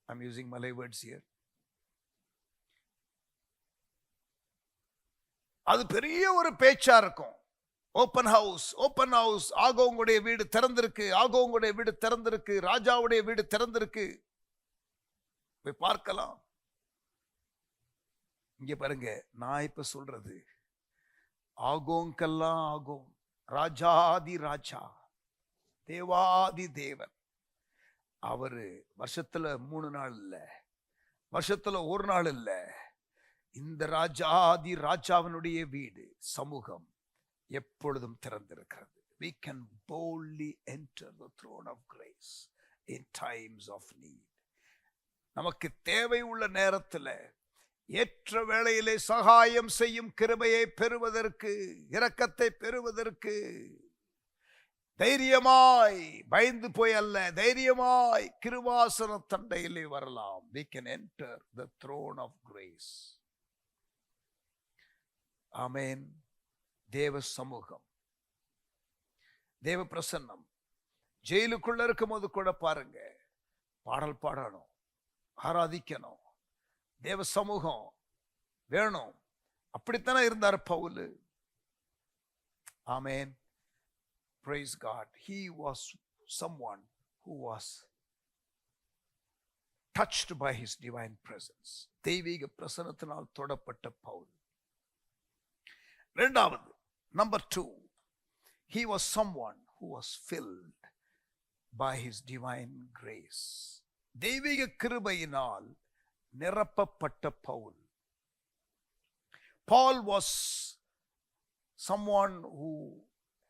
ஐம் யூசிங் மலை வேர்ட்ஸ் ஹியர். அது பெரிய ஒரு பேச்சா இருக்கும். ஓப்பன் ஹவுஸ், ஓப்பன் ஹவுஸ், ஆகோங்குடைய வீடு திறந்திருக்கு, ஆகோங்குடைய வீடு திறந்திருக்கு, ராஜாவுடைய வீடு திறந்திருக்கு, போய் பார்க்கலாம். இங்க பாருங்க, நான் இப்ப சொல்றது ஆகோங்கெல்லாம் ஆகோம், ராஜாதி ராஜா, தேவாதி தேவன். அவரு வருஷத்துல 3 நாள் இல்ல, வருஷத்துல 1 நாள் இல்ல. இந்த ராஜாதி ராஜாவினுடைய வீடு சமூகம் எப்பொழுதும் திறந்திருக்கிறது. We can boldly enter the throne of grace in times of need. நமக்கு தேவை உள்ள நேரத்தில் ஏற்ற வேளையிலே சகாயம் செய்யும் கிருபையை பெறுவதற்கு, இரக்கத்தை பெறுவதற்கு தைரியமாய், பயந்து போய் அல்ல, தைரியமாய் கிருபாசன தண்டையிலே வரலாம். We can enter the throne of grace. ஆமென். தேவ சமூகம், தேவ பிரசன்னம். ஜெயிலுக்குள்ள இருக்கும் போது கூட பாருங்க, பாடல் பாடணும், ஆராதிக்கணும், தேவ சமூகம் வேணும். அப்படித்தானே இருந்தார் பவுல். ஆமென். Praise God. He was someone who was touched by his divine presence. தெய்வீக பிரசன்னத்தினால் தொடப்பட்ட பவுல். இரண்டாவது, number 2, he was someone who was filled by his divine grace. தெய்வீக கிருபையினால் நிரப்பப்பட்ட Pavul. Paul was someone who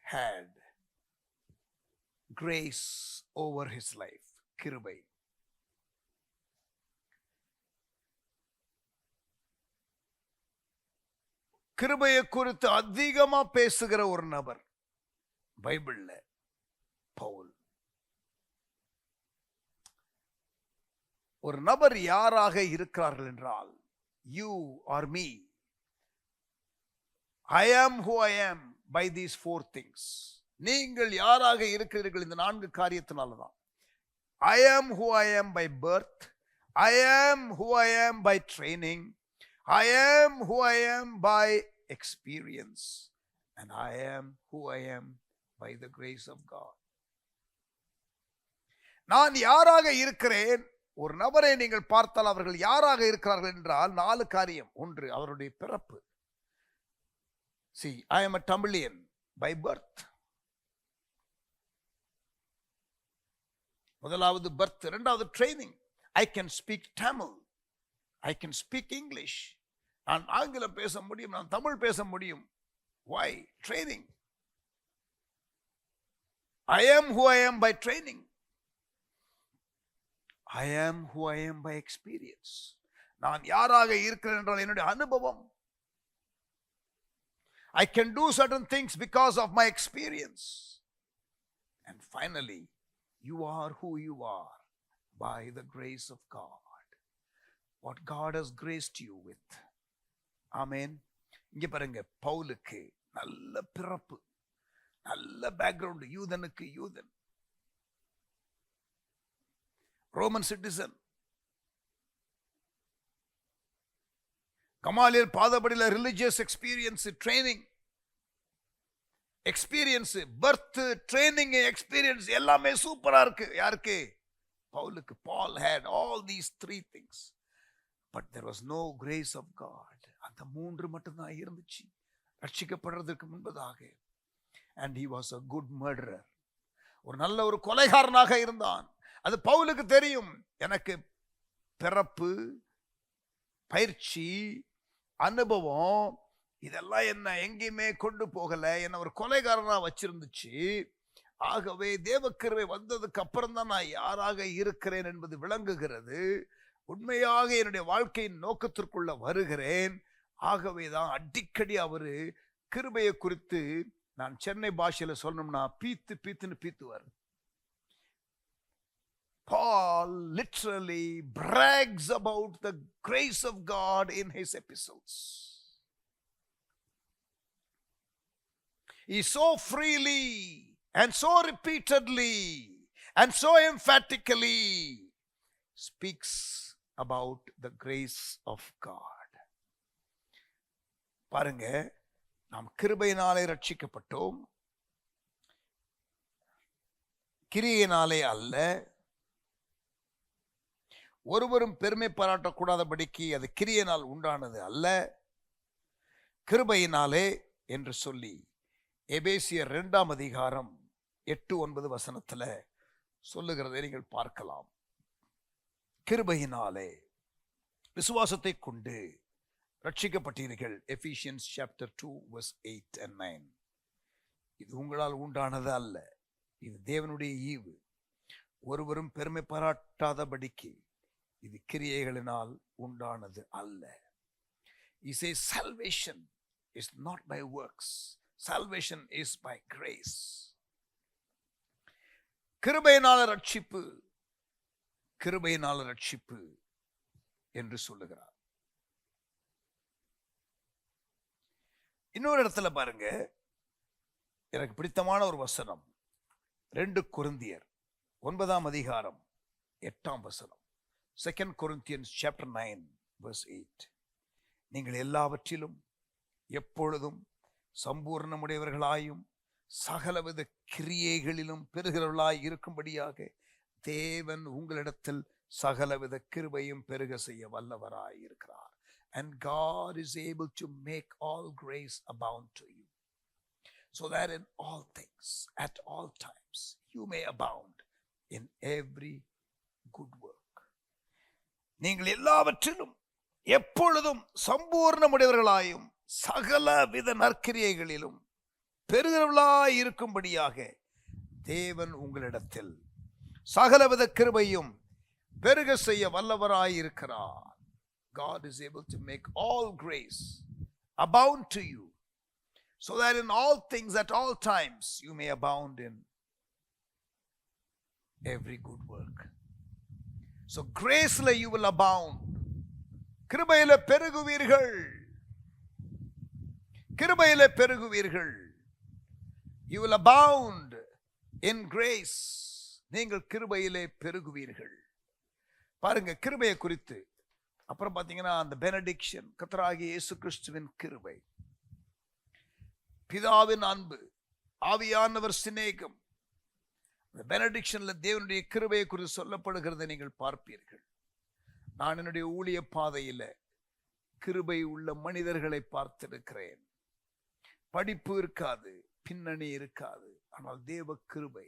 had grace over his life. கிருபை. கிருபையை குறித்து அதிகமா பேசுகிற ஒரு நபர் பைபிள்ல பவுல். ஒரு நபர் யாராக இருக்கிறார்கள் என்றால், you or me, I am who I am by these 4 things. நீங்கள் யாராக இருக்கிறீர்கள் இந்த 4 காரியத்தினால்தான். I am who I am by birth, I am who I am by training, I am who I am by experience, and I am who I am by the grace of God. நான் யாராக இருக்கிறேன்? ஒரு நபரை நீங்கள் பார்த்தால் அவர்கள் யாராக இருக்கிறார்கள் என்றால் 4 காரியம். 1, அவருடைய பிறப்பு. See, I am a Tamilian by birth. முதலாவது birth. இரண்டாவது training. I can speak Tamil, I can speak English. நான் ஆங்கிலம் பேச முடியும், நான் தமிழ் பேச முடியும். Why? Training. I am who I am by training. I am who I am by experience. நான் யாராக இருக்கிறேன் என்றால் என்னுடைய அனுபவம். I can do certain things because of my experience. And finally, you are who you are by the grace of God. What God has graced you with. ஆமென். இங்க பாருங்க, பவுலுக்கு நல்ல பிறப்பு, நல்ல பேக்ரவுண்ட், யூதனுக்கு யூதன், ரோமன் சிட்டிசன், கமாலியல் பாதபடியில religious experience, training experience, birth, training experience எல்லாமே சூப்பரா இருக்கு. யாருக்கு? பவுலுக்கு. Paul had all these three things, but there was no grace of God. அந்த மூன்று மட்டும்தான் இருந்துச்சு ரட்சிக்கப்படுறதுக்கு முன்பதாக. And he was a good murderer. ஒரு நல்ல ஒரு கொலைகாரனாக இருந்தான். அது பவுலுக்கு தெரியும். எனக்கு பிறப்பு, பயிற்சி, அனுபவம் இதெல்லாம் என்ன எங்கேயுமே கொண்டு போகல, என்ன ஒரு கொலைகாரனா வச்சிருந்துச்சு. ஆகவே தேவக்கிருபை வந்ததுக்கு அப்புறம் தான் நான் யாராக இருக்கிறேன் என்பது விளங்குகிறது. உண்மையாக என்னுடைய வாழ்க்கையின் நோக்கத்திற்குள்ள வருகிறேன். ஆகவேதான் அடிக்கடி அவரு கிருபையை குறித்து, நான் சென்னை பாஷையில சொல்லணும்னா பீத்து பீத்துன்னு பீத்துவார். Paul literally brags about the grace of God in his epistles. He so freely and so repeatedly and so emphatically speaks about the grace of God. பாருங்க, நாம் கிருபையினாலே ரட்சிக்கப்பட்டோம், கிரியையினாலே அல்ல. ஒருவரும் பெருமை பாராட்டக்கூடாதபடிக்கு அது கிரியையினால் உண்டானது அல்ல, கிருபையினாலே என்று சொல்லி எபேசியர் 2ஆம் அதிகாரம் 8-9 வசனத்துல சொல்லுகிறதை நீங்கள் பார்க்கலாம். கிருபையினாலே விசுவாசத்தை கொண்டு ரட்சிக்கப்பட்டீர்கள். எபிசியன்ஸ் சாப்டர் 2 verse 8 and 9. இது உங்களால் உண்டானது அல்ல, இது தேவனுடைய ஈவு, ஒருவரும் பெருமை பாராட்டாதபடிக்கு இது கிரியைகளினால் உண்டானது அல்ல. He says salvation is not by works, salvation is by grace. கிருபையினால ரட்சிப்பு, கிருபையினால ரட்சிப்பு என்று சொல்லுகிறார். இன்னொரு இடத்துல பாருங்க, எனக்கு பிடித்தமான ஒரு வசனம், 2 கொரிந்தியர் 9ஆம் அதிகாரம் 8ஆம் வசனம். 2 Corinthians chapter 9 verse 8. நீங்கள் எல்லாவற்றிலும் எப்பொழுதும் சம்பூர்ணமுடையவர்களாயும் சகலவித கிரியைகளிலும் பெருகிறவர்களாய் இருக்கும்படியாக தேவன் உங்களிடத்தில் சகலவித கிருபையும் பெருக செய்ய வல்லவராய் இருக்கிறார். And God is able to make all grace abound to you, so that in all things, at all times, you may abound in every good work. நீங்கள் எல்லாவற்றிலும் எப்பொழுதும் சம்பூர்ணமுடையவர்களாயும் சகல வித நற்கிரியைகளிலும் பெருகிறவர்களாய் இருக்கும்படியாக தேவன் உங்களிடத்தில் சகலவித கிருபையும் பெருக செய்ய வல்லவராய் இருக்கிறார். God is able to make all grace abound to you, so that in all things at all times you may abound in every good work. So graceல you will abound. கிருபையில பெருகுவீர்கள், கிருபையில பெருகுவீர்கள். You will abound in grace. நீங்கள் கிருபையிலே பெருகுவீர்கள். பாருங்க, கிருபையை குறித்து அப்புறம் பார்த்தீங்கன்னா அந்த பெனடிக்ஷன், கர்த்தராகிய இயேசு கிறிஸ்துவின் கிருபை, பிதாவின் அன்பு, ஆவியானவர் சிநேகம், அந்த பெனடிக்ஷன்ல தேவனுடைய கிருபையை குறித்து சொல்லப்படுகிறதை நீங்கள் பார்ப்பீர்கள். நான் என்னுடைய ஊழிய பாதையில கிருபை உள்ள மனிதர்களை பார்த்திருக்கிறேன். படிப்பு இருக்காது, பின்னணி இருக்காது, ஆனால் தேவ கிருபை,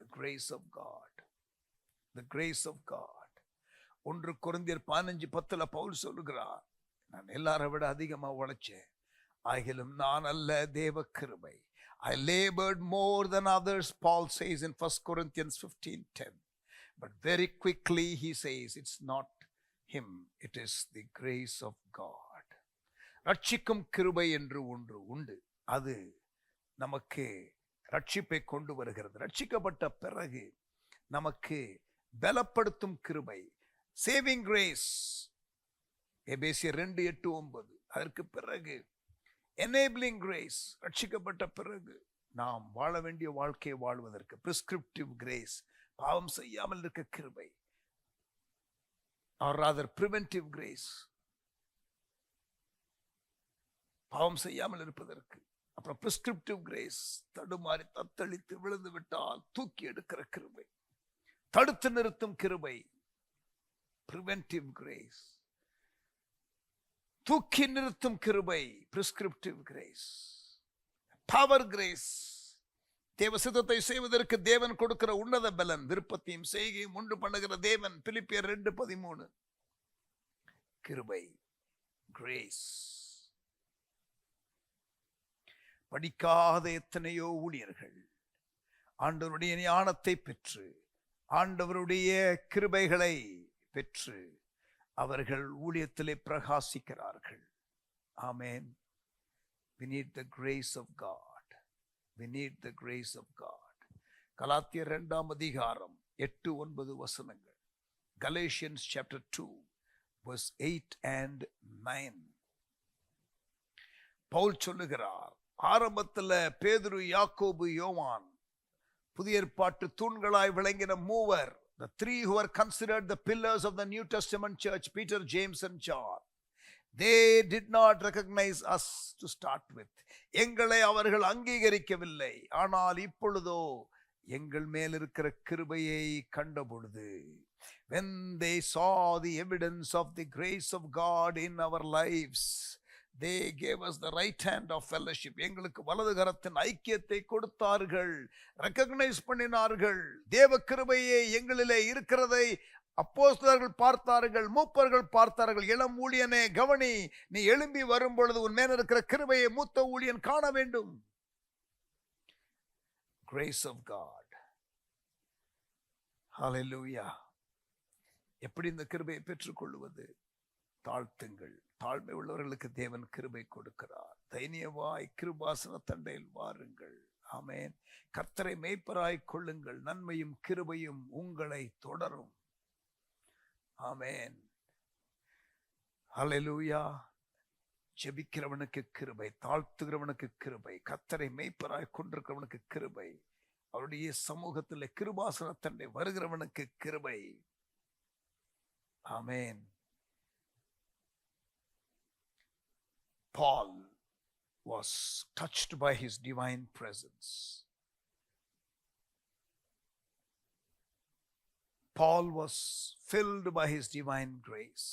the grace of God, the grace of God. 1 கொரிந்தியர் 15:10 பவுல் சொல்லுகிறார், நான் எல்லாரை விட அதிகமா உழைச்சேன், ஆகிலும் நான் அல்ல, தேவ கிருபை. I labored more than others, Paul says in 1 Corinthians 15:10. But very quickly he says, it's not him, it is the grace of God. ரட்சிக்கும் கிருபை என்று ஒன்று உண்டு, அது நமக்கு ரட்சிப்பை கொண்டு வருகிறது. ரட்சிக்கப்பட்ட பிறகு நமக்கு பலப்படுத்தும் கிருபை, சேவிங் கிரேஸ், எபேசியர் 2:8-9. அதற்கு பிறகு எனேபிளிங் கிரேஸ், ரட்சிக்கப்பட்ட பிறகு நாம் வாழ வேண்டிய வாழ்க்கையை வாழ்வதற்கு பிரிஸ்கிரிப்டிவ் கிரேஸ், பாவம் செய்யாமல் இருக்க கிருபை, or rather preventive grace, பாவம் செய்யாமல் இருப்பதற்கு. அப்புறம் பிரிஸ்கிரிப்டிவ் கிரேஸ், தடுமாறி தத்தளித்து விழுந்து விட்டால் தூக்கி எடுக்கிற கிருபை, தடுத்து நிறுத்தும் கிருபை, பிரிவென்டிவ் கிரேஸ், தூக்கி நிறுத்தும் கிருபை, பிரிஸ்கிரிப்டிவ் கிரேஸ், பவர் கிரேஸ், தேவ சித்தத்தை செய்வதற்கு தேவன் கொடுக்கிற உன்னத பலன், விருப்பத்தையும் செய்கையும் உண்டு பண்ணுகிற தேவன், பிலிப்பியர் 2:13. கிருபை, கிரேஸ். படிக்காத எத்தனையோ ஊழியர்கள் ஆண்டவருடைய ஞானத்தை பெற்று, ஆண்டவருடைய கிருபைகளை பெற்று அவர்கள் ஊழியத்திலே பிரகாசிக்கிறார்கள். ஆமென். We need the grace of God. We need the grace of God. கலாத்தியர் 2:8-9. Galatians chapter 2 verse 8 and 9. Pavul சொல்லுகிறார், ஆரம்பத்தில் பேதுரு, யாக்கோபு, யோவான் புதிய ஏற்பாட்டு தூண்களாய் விளங்கின மூவர், the three who are considered the pillars of the New Testament church, Peter, James and John, they did not recognize us to start with. எங்களை அவர்கள் அங்கீகரிக்கவில்லை. ஆனால் இப்பொழுதோ எங்கள் மேல் இருக்கிற கிருபையை கண்டபொழுது, when they saw the evidence of the grace of God in our lives, they gave us the right hand of fellowship. எங்களுக்கு வலது கரத்தின் ஐக்கியத்தை கொடுத்தார்கள், ரெகக்னைஸ் பண்ணினார்கள். தேவ கிருபையே எங்களிலே இருக்கிறதை அப்போஸ்தலர்கள் பார்த்தார்கள், மூப்பர்கள் பார்த்தார்கள். இளம் ஊழியனே கவனி, நீ எழும்பி வரும் பொழுது உன் மேல இருக்கிற கிருபையை மூத்த ஊழியன் காண வேண்டும். Grace of God. Hallelujah. எப்படி இந்த கிருபையை பெற்றுக்கொள்வது? தாழ்த்துங்கள். தாழ்மை உள்ளவர்களுக்கு தேவன் கிருபை கொடுக்கிறார். தைரியமாய் கிருபாசன தண்டையில் வாருங்கள். ஆமென். கர்த்தரை மேய்ப்பராய் கொள்ளுங்கள், நன்மையும் கிருபையும் உங்களை தொடரும். ஆமென். ஹல்லேலூயா. ஜெபிக்கிறவனுக்கு கிருபை, தாழ்த்துகிறவனுக்கு கிருபை, கர்த்தரை மேய்ப்பராய் கொண்டிருக்கிறவனுக்கு கிருபை, அவருடைய சமூகத்தில் கிருபாசன தண்டை வருகிறவனுக்கு கிருபை. ஆமென். Paul was touched by his divine presence. Paul was filled by his divine grace.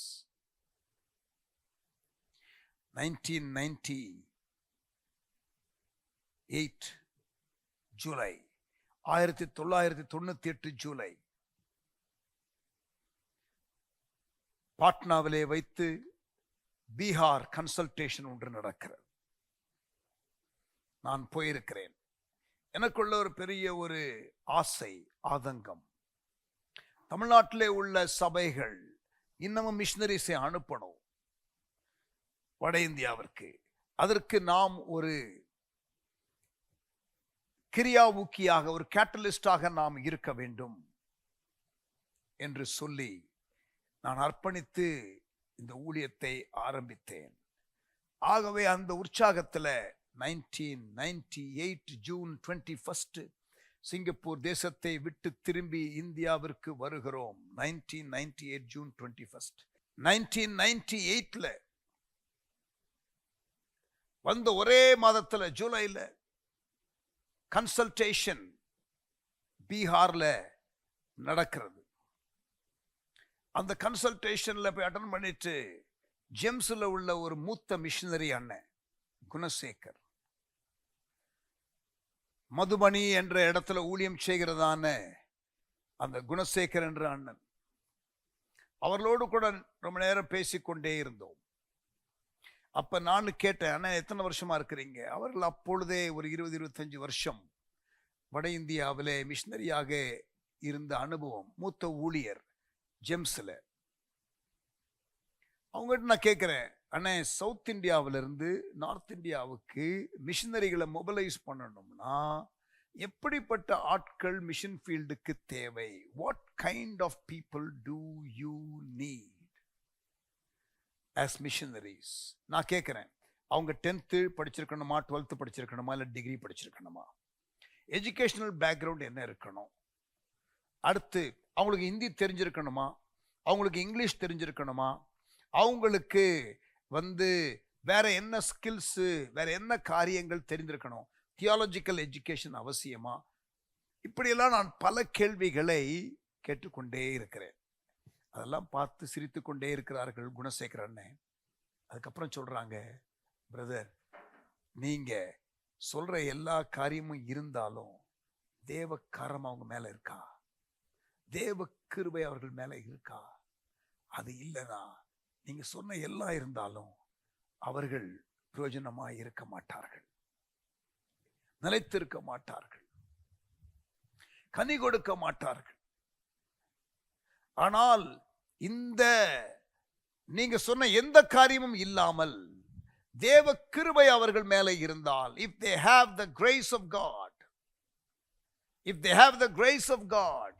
1998 July, 1998 July, பாட்னாவிலே வைத்து பீகார் கன்சல்டேஷன் ஒன்று நடக்கிறது. நான் போயிருக்கிறேன். எனக்குள்ள ஒரு பெரிய ஒரு ஆசை, ஆதங்கம், தமிழ்நாட்டிலே உள்ள சபைகள் இன்னமும் மிஷனரிஸை அனுப்பணும் வட இந்தியாவிற்கு. அதற்கு நாம் ஒரு கிரியாவூக்கியாக, ஒரு கேட்டலிஸ்டாக நாம் இருக்க வேண்டும் என்று சொல்லி நான் அர்ப்பணித்து இந்த ஊழியத்தை ஆரம்பித்தேன். ஆகவே அந்த உற்சாகத்தில் 1998 ஜூன் 21 சிங்கப்பூர் தேசத்தை விட்டு திரும்பி இந்தியாவிற்கு வருகிறோம். 1998 ஜூன் 21. 1998 வந்த ஒரே மாதத்தில் ஜூலையில் கன்சல்டேஷன் பீகார்ல நடக்கிறது. அந்த கன்சல்டேஷன்ல போய் அட்டன் பண்ணிட்டு ஜெம்ஸ்ல உள்ள ஒரு மூத்த மிஷனரி அண்ணன் குணசேகர், மதுபனி என்ற இடத்துல ஊழியம் செய்கிறதான அந்த குணசேகர் என்ற அண்ணன், அவர்களோடு கூட ரொம்ப நேரம் பேசிக்கொண்டே இருந்தோம். அப்ப நான் கேட்டேன், அண்ணன் எத்தனை வருஷமா இருக்கிறீங்க? அவர்கள் அப்பொழுதே ஒரு 20-25 வருஷம் வட இந்தியாவிலே மிஷனரியாக இருந்த அனுபவம், மூத்த ஊழியர் ஜெம்ஸ்ல. அவங்ககிட்ட நான் கேட்கிறேன், அண்ணே சவுத் இந்தியாவிலிருந்து நார்த் இந்தியாவுக்கு மிஷனரிகளை மொபிலைஸ் பண்ணணும்னா எப்படிப்பட்ட ஆட்கள் மிஷன் ஃபீல்டுக்கு தேவை? What kind of people do you need as missionaries? நான் கேட்குறேன், அவங்க 10th படிச்சிருக்கணுமா, 12th படிச்சிருக்கணுமா, இல்லை டிகிரி படிச்சிருக்கணுமா? எஜுகேஷனல் பேக்ரவுண்ட் என்ன இருக்கணும்? அடுத்து அவங்களுக்கு ஹிந்தி தெரிஞ்சிருக்கணுமா, அவங்களுக்கு இங்கிலீஷ் தெரிஞ்சிருக்கணுமா, அவங்களுக்கு வேற என்ன ஸ்கில்ஸு, வேற என்ன காரியங்கள் தெரிந்திருக்கணும்? தியாலஜிக்கல் எஜுகேஷன் அவசியமா? இப்படியெல்லாம் நான் பல கேள்விகளை கேட்டுக்கொண்டே இருக்கிறேன். அதெல்லாம் பார்த்து சிரித்து கொண்டே இருக்கிறார்கள் குணசேகர் அண்ணன். அதுக்கப்புறம் சொல்றாங்க, பிரதர், நீங்க சொல்ற எல்லா காரியமும் இருந்தாலும் தேவ கரம் அவங்க மேல இருக்கா? தேவ கிருபை அவர்கள் மேல இருக்கா? அது இல்லைனா நீங்க சொன்ன எல்லாம் இருந்தாலும் அவர்கள் பிரயோஜனமா இருக்க மாட்டார்கள், நிலைத்திருக்க மாட்டார்கள், கனி கொடுக்க மாட்டார்கள். ஆனால் இந்த நீங்க சொன்ன எந்த காரியமும் இல்லாமல் தேவ கிருபை அவர்கள் மேலே இருந்தால், if they have the grace of God, if they have the grace of God,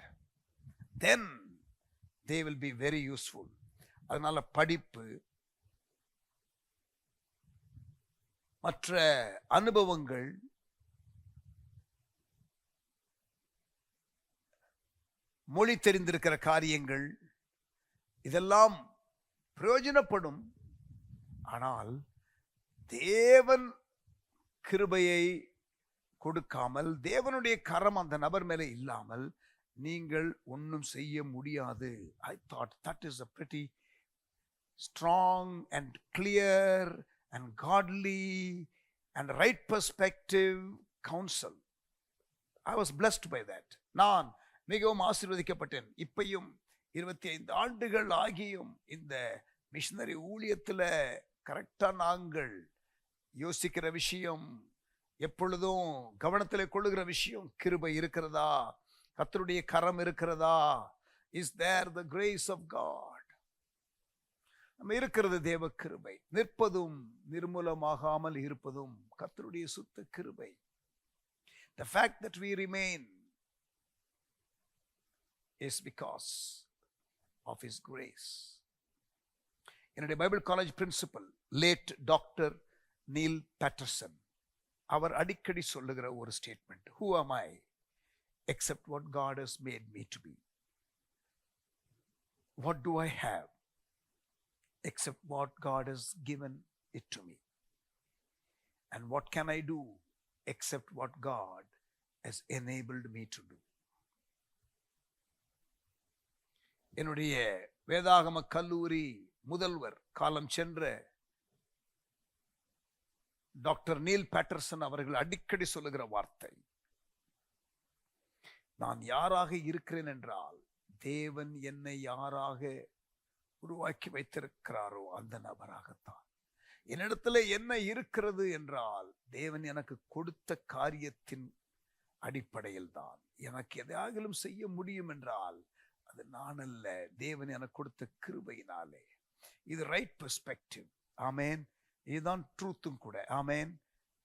then they will be very useful. அதனால படிப்பு, மற்ற அனுபவங்கள், மொழி தெரிந்திருக்கிற காரியங்கள் இதெல்லாம் பிரயோஜனப்படும். ஆனால் தேவன் கிருபையை கொடுக்காமல், தேவனுடைய கரம் அந்த நபர் மேலே இல்லாமல் நீங்கள் ஒன்றும் செய்ய முடியாது. I thought that is a pretty strong and clear and godly and right perspective counsel. I was blessed by that. நான் மிகவும் ஆசீர்வதிக்கப்பட்டேன். இப்பையும் 25 ஆண்டுகள் ஆகியும் இந்த மிஷனரி ஊழியத்தில் கரெக்டாக நாங்கள் யோசிக்கிற விஷயம், எப்பொழுதும் கவனத்தில் கொள்ளுகிற விஷயம், கிருபை இருக்கிறதா, கர்த்தருடைய கரம் இருக்கிறதா, is there the grace of God? நம்ம இருக்கிறது தேவ கிருபை. நிற்பதும் நிர்மூலமாகாமல் இருப்பதும் கர்த்தருடைய சுத்த கிருபை. The fact that we remain is because of his grace. என்னுடைய Bible college principal late doctor Neil Patterson, அவர் அடிக்கடி சொல்லுகிற ஒரு statement, who am I except what God has made me to be? What do I have except what God has given it to me? And what can I do except what God has enabled me to do? என்னுடைய வேதாகம கல்லூரி முதல்வர், காலம் சென்ற doctor Neil Patterson அவர்கள் அடிக்கடி சொல்லுகிற வார்த்தை, நான் யாராக இருக்கிறேன் என்றால் தேவன் என்னை யாராக உருவாக்கி வைத்திருக்கிறாரோ அந்த நபராகத்தான். என்னிடத்துல என்ன இருக்கிறது என்றால் தேவன் எனக்கு கொடுத்த காரியத்தின் அடிப்படையில் தான். எனக்கு எதையாகிலும் செய்ய முடியும் என்றால் அது நான் அல்ல, தேவன் எனக்கு கொடுத்த கிருபையினாலே. இது ரைட் பெர்ஸ்பெக்டிவ். ஆமேன். இதுதான் ட்ரூத்தும் கூட. ஆமேன்.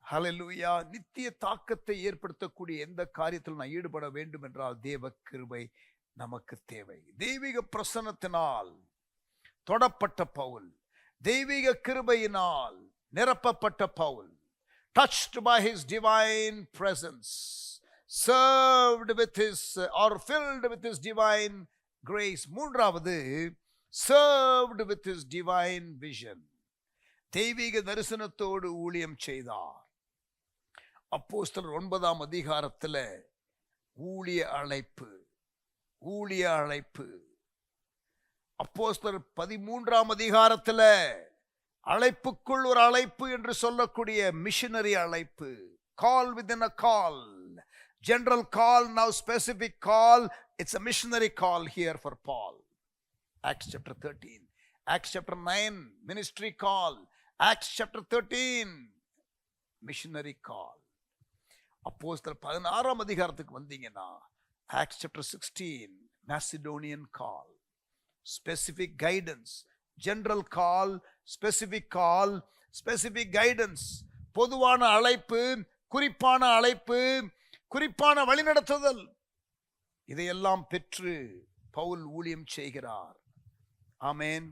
ஹல்லேலூயா. நித்திய தாக்கத்தை ஏற்படுத்தக்கூடிய எந்த காரியத்தில் நான் ஈடுபட வேண்டும் என்றால் தேவ கிருபை நமக்கு தேவை. தெய்வீக பிரசன்னத்தினால் தொடப்பட்ட பவுல், தெய்வீக கிருபையினால் நிரப்பப்பட்ட Pavul, touched by his divine presence, served with his or filled with his divine grace. மூன்றாவது, served with his divine vision. தெய்வீக தரிசனத்தோடு ஊழியம் செய்தார். அப்போஸ்தலர் 9ஆம் அதிகாரத்தில் ஊழிய அழைப்பு, ஊழிய அழைப்பு. அப்போஸ்தலர் 13ஆம் அதிகாரத்தில் அழைப்புக்குள் ஒரு அழைப்பு என்று சொல்லக்கூடிய மிஷனரி அழைப்பு. Call within a call. General call, now specific call. It's a missionary call here for Paul. Acts chapter 13. Acts chapter 9, ministry call. Acts chapter 13, missionary call. அப்போஸ்தலர் 16ஆம் அதிகாரத்துக்கு வந்தீங்கன்னா Acts chapter 16, Macedonian call. Specific guidance. General call, specific call, specific guidance. பொதுவான அழைப்பு, குறிப்பான அழைப்பு, குறிப்பான வழிநடத்துதல், இதையெல்லாம் பெற்று பவுல் ஊழியம் செய்கிறார். ஆமென்.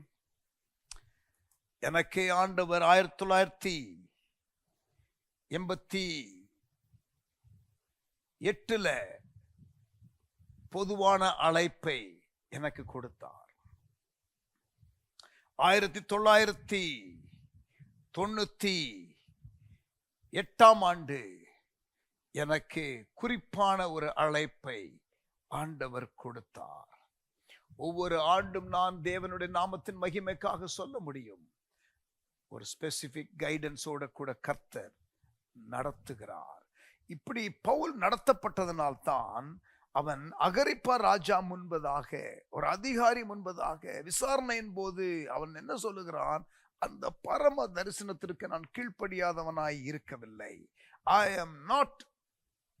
எனக்கே ஆண்டவர் 1988 பொதுவான அழைப்பை எனக்கு கொடுத்தார். 1998 எனக்கு குறிப்பான ஒரு அழைப்பை ஆண்டவர் கொடுத்தார். ஒவ்வொரு ஆண்டும் நான் தேவனுடைய நாமத்தின் மகிமைக்காக சொல்ல முடியும். ஒரு ஸ்பெசிபிக் கைடன்ஸோட கூட கர்த்தர் நடத்துகிறார். இப்படி பவுல் நடத்தப்பட்டதனால்தான் அவன் அகிரிப்பா ராஜா முன்பதாக, ஒரு அதிகாரி முன்பதாக விசாரணையின் போது அவன் என்ன சொல்லுகிறான்? அந்த பரம தரிசனத்திற்கு நான் கீழ்ப்படியாதவனாய் இருக்கவில்லை. I am not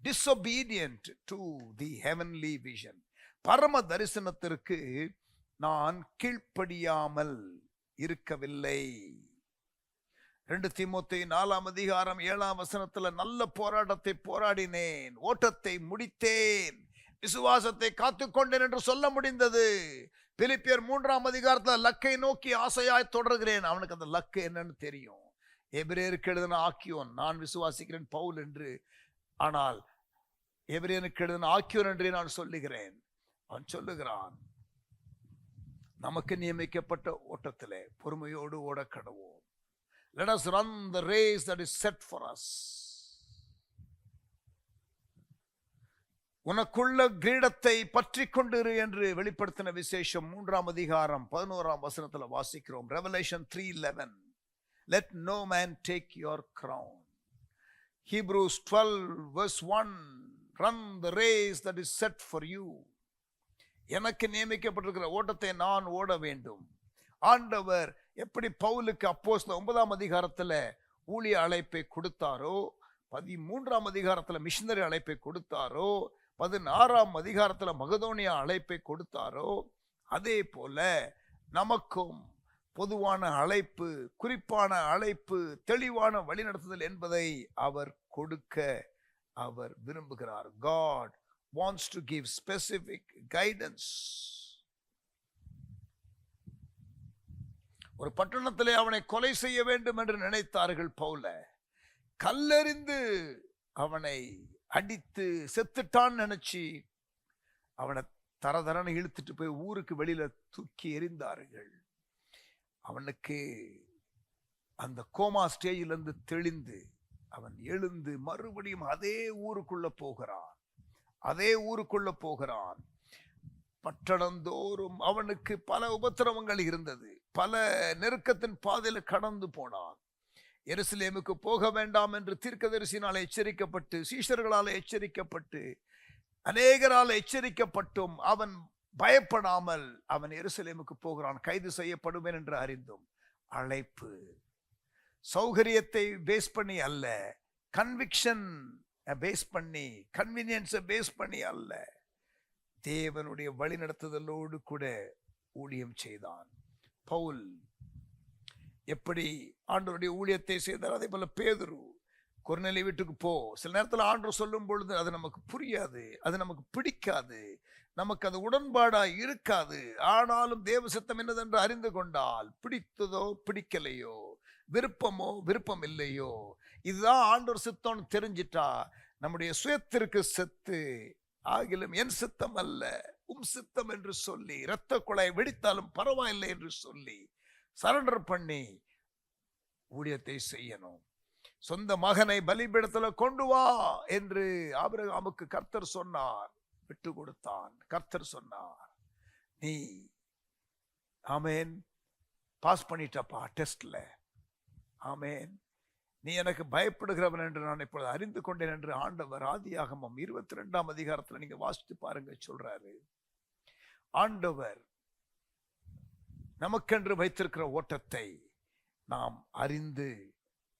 disobedient to the heavenly vision. பரம தரிசனத்திற்கு நான் கீழ்ப்படியாமல் இருக்கவில்லை. 2 தீமோத்தேயு 4:7 நல்ல போராட்டத்தை போராடினேன், ஓட்டத்தை முடித்தேன், விசுவாசத்தை காத்துக்கொண்டேன் என்று சொல்ல முடிந்தது. பிலிப்பியர் 3 லக்கை நோக்கி ஆசையாய் தொடர்கிறேன். அவனுக்கு அந்த லக்கு என்னன்னு தெரியும். எபிரேயருக்கு எழுதின ஆக்கியோன் நான் விசுவாசிக்கிறேன் பவுல் என்று, ஆனால் எபிரேயருக்கு எழுதின ஆக்கியோன் என்றே நான் சொல்லுகிறேன். அவன் சொல்லுகிறான், நமக்கு நியமிக்கப்பட்ட ஓட்டத்திலே பொறுமையோடு ஓட கடவோம். Let us run the race that is set for us. உனக்குள்ள கிரீடத்தை பற்றி கொண்டிரு என்று வெளிப்படுத்தின விசேஷம் 3:11 வாசிக்கிறோம். Revelation 3:11. Let no man take your crown. Hebrews 12:1. Run the race that is set for you. எனக்கு நியமிக்கப்பட்டிருக்கிற ஓட்டத்தை நான் ஓட வேண்டும். ஆண்டவர் எப்படி பவுலுக்கு அப்போஸ்தலர் 9 ஊழிய அழைப்பை கொடுத்தாரோ, 13 மிஷனரி அழைப்பை கொடுத்தாரோ, 16 மகதோனியா அழைப்பை கொடுத்தாரோ, அதே போல நமக்கும் பொதுவான அழைப்பு, குறிப்பான அழைப்பு, தெளிவான வழிநடத்துதல் என்பதை அவர் கொடுக்க அவர் விரும்புகிறார். God wants to give specific guidance. ஒரு பட்டணத்திலே அவனை கொலை செய்ய வேண்டும் என்று நினைத்தார்கள். பவுல கல்லெறிந்து அவனை அடித்து செத்துட்டான் நினைச்சு அவனை தரதரன்னு இழுத்துட்டு போய் ஊருக்கு வெளியில தூக்கி எறிந்தார்கள். அவனுக்கு அந்த கோமா ஸ்டேஜில் இருந்து தெளிந்து அவன் எழுந்து மறுபடியும் அதே ஊருக்குள்ள போகிறான். பட்டணந்தோறும் அவனுக்கு பல உபத்திரவங்கள் இருந்தது. பல நெருக்கத்தின் பாதையில கடந்து போனான். எருசலேமுக்கு போக வேண்டாம் என்று தீர்க்கதரிசியினால் எச்சரிக்கப்பட்டு, சீஷர்களால் எச்சரிக்கப்பட்டு, அநேகரால் எச்சரிக்கப்பட்டும் அவன் பயப்படாமல் அவன் எருசலேமுக்கு போகிறான். கைது செய்யப்படுவேன் என்று அறிந்தும் அழைப்பு சௌகரியத்தை பேஸ் பண்ணி அல்ல, கன்விக்ஷன் பேஸ் பண்ணி, கன்வீனியன்ஸை பேஸ் பண்ணி அல்ல, தேவனுடைய வழிநடத்துதலோடு கூட ஊழியம் செய்தான். பவுல் எப்படி ஆண்டவருடைய ஊழியத்தை செய்தார், அதே போல பேதுரு கொர்நேலி வீட்டுக்கு போ. சில நேரத்தில் ஆண்டவர் சொல்லும் பொழுது அது நமக்கு புரியாது, அது நமக்கு பிடிக்காது, நமக்கு அது உடன்பாடா இருக்காது. ஆனாலும் தேவ சித்தம் என்னதென்று அறிந்து கொண்டால், பிடித்ததோ பிடிக்கலையோ, விருப்பமோ விருப்பம் இல்லையோ, இதுதான் ஆண்டவர் சித்தம்னு தெரிஞ்சிட்டா நம்முடைய சுயத்திற்கு செத்து ஆகிலும் என் சித்தம் அல்ல உம் சித்தம் என்று சொல்லி, இரத்த குழாய் வெடித்தாலும் பரவாயில்லை என்று சொல்லி சரண்டர் பண்ணி ஊழியத்தை செய்யணும். சொந்த மகனை பலிபீடத்துல கொண்டு வா என்று ஆபிரகாமுக்கு கர்த்தர் சொன்னார், விட்டு கொடுத்தான். கர்த்தர் சொன்னார், நீ ஆமேன் பாஸ் பண்ணிட்டப்பா டெஸ்ட்ல, ஆமேன் நீ எனக்கு பயப்படுகிறவன் என்று நான் இப்பொழுது அறிந்து கொண்டேன் என்று ஆண்டவர் ஆதியாகமம் 22 நீங்க வாசித்து பாருங்க சொல்றாரு. ஆண்டவர் நமக்கென்று வைத்திருக்கிற ஓட்டத்தை நாம் அறிந்து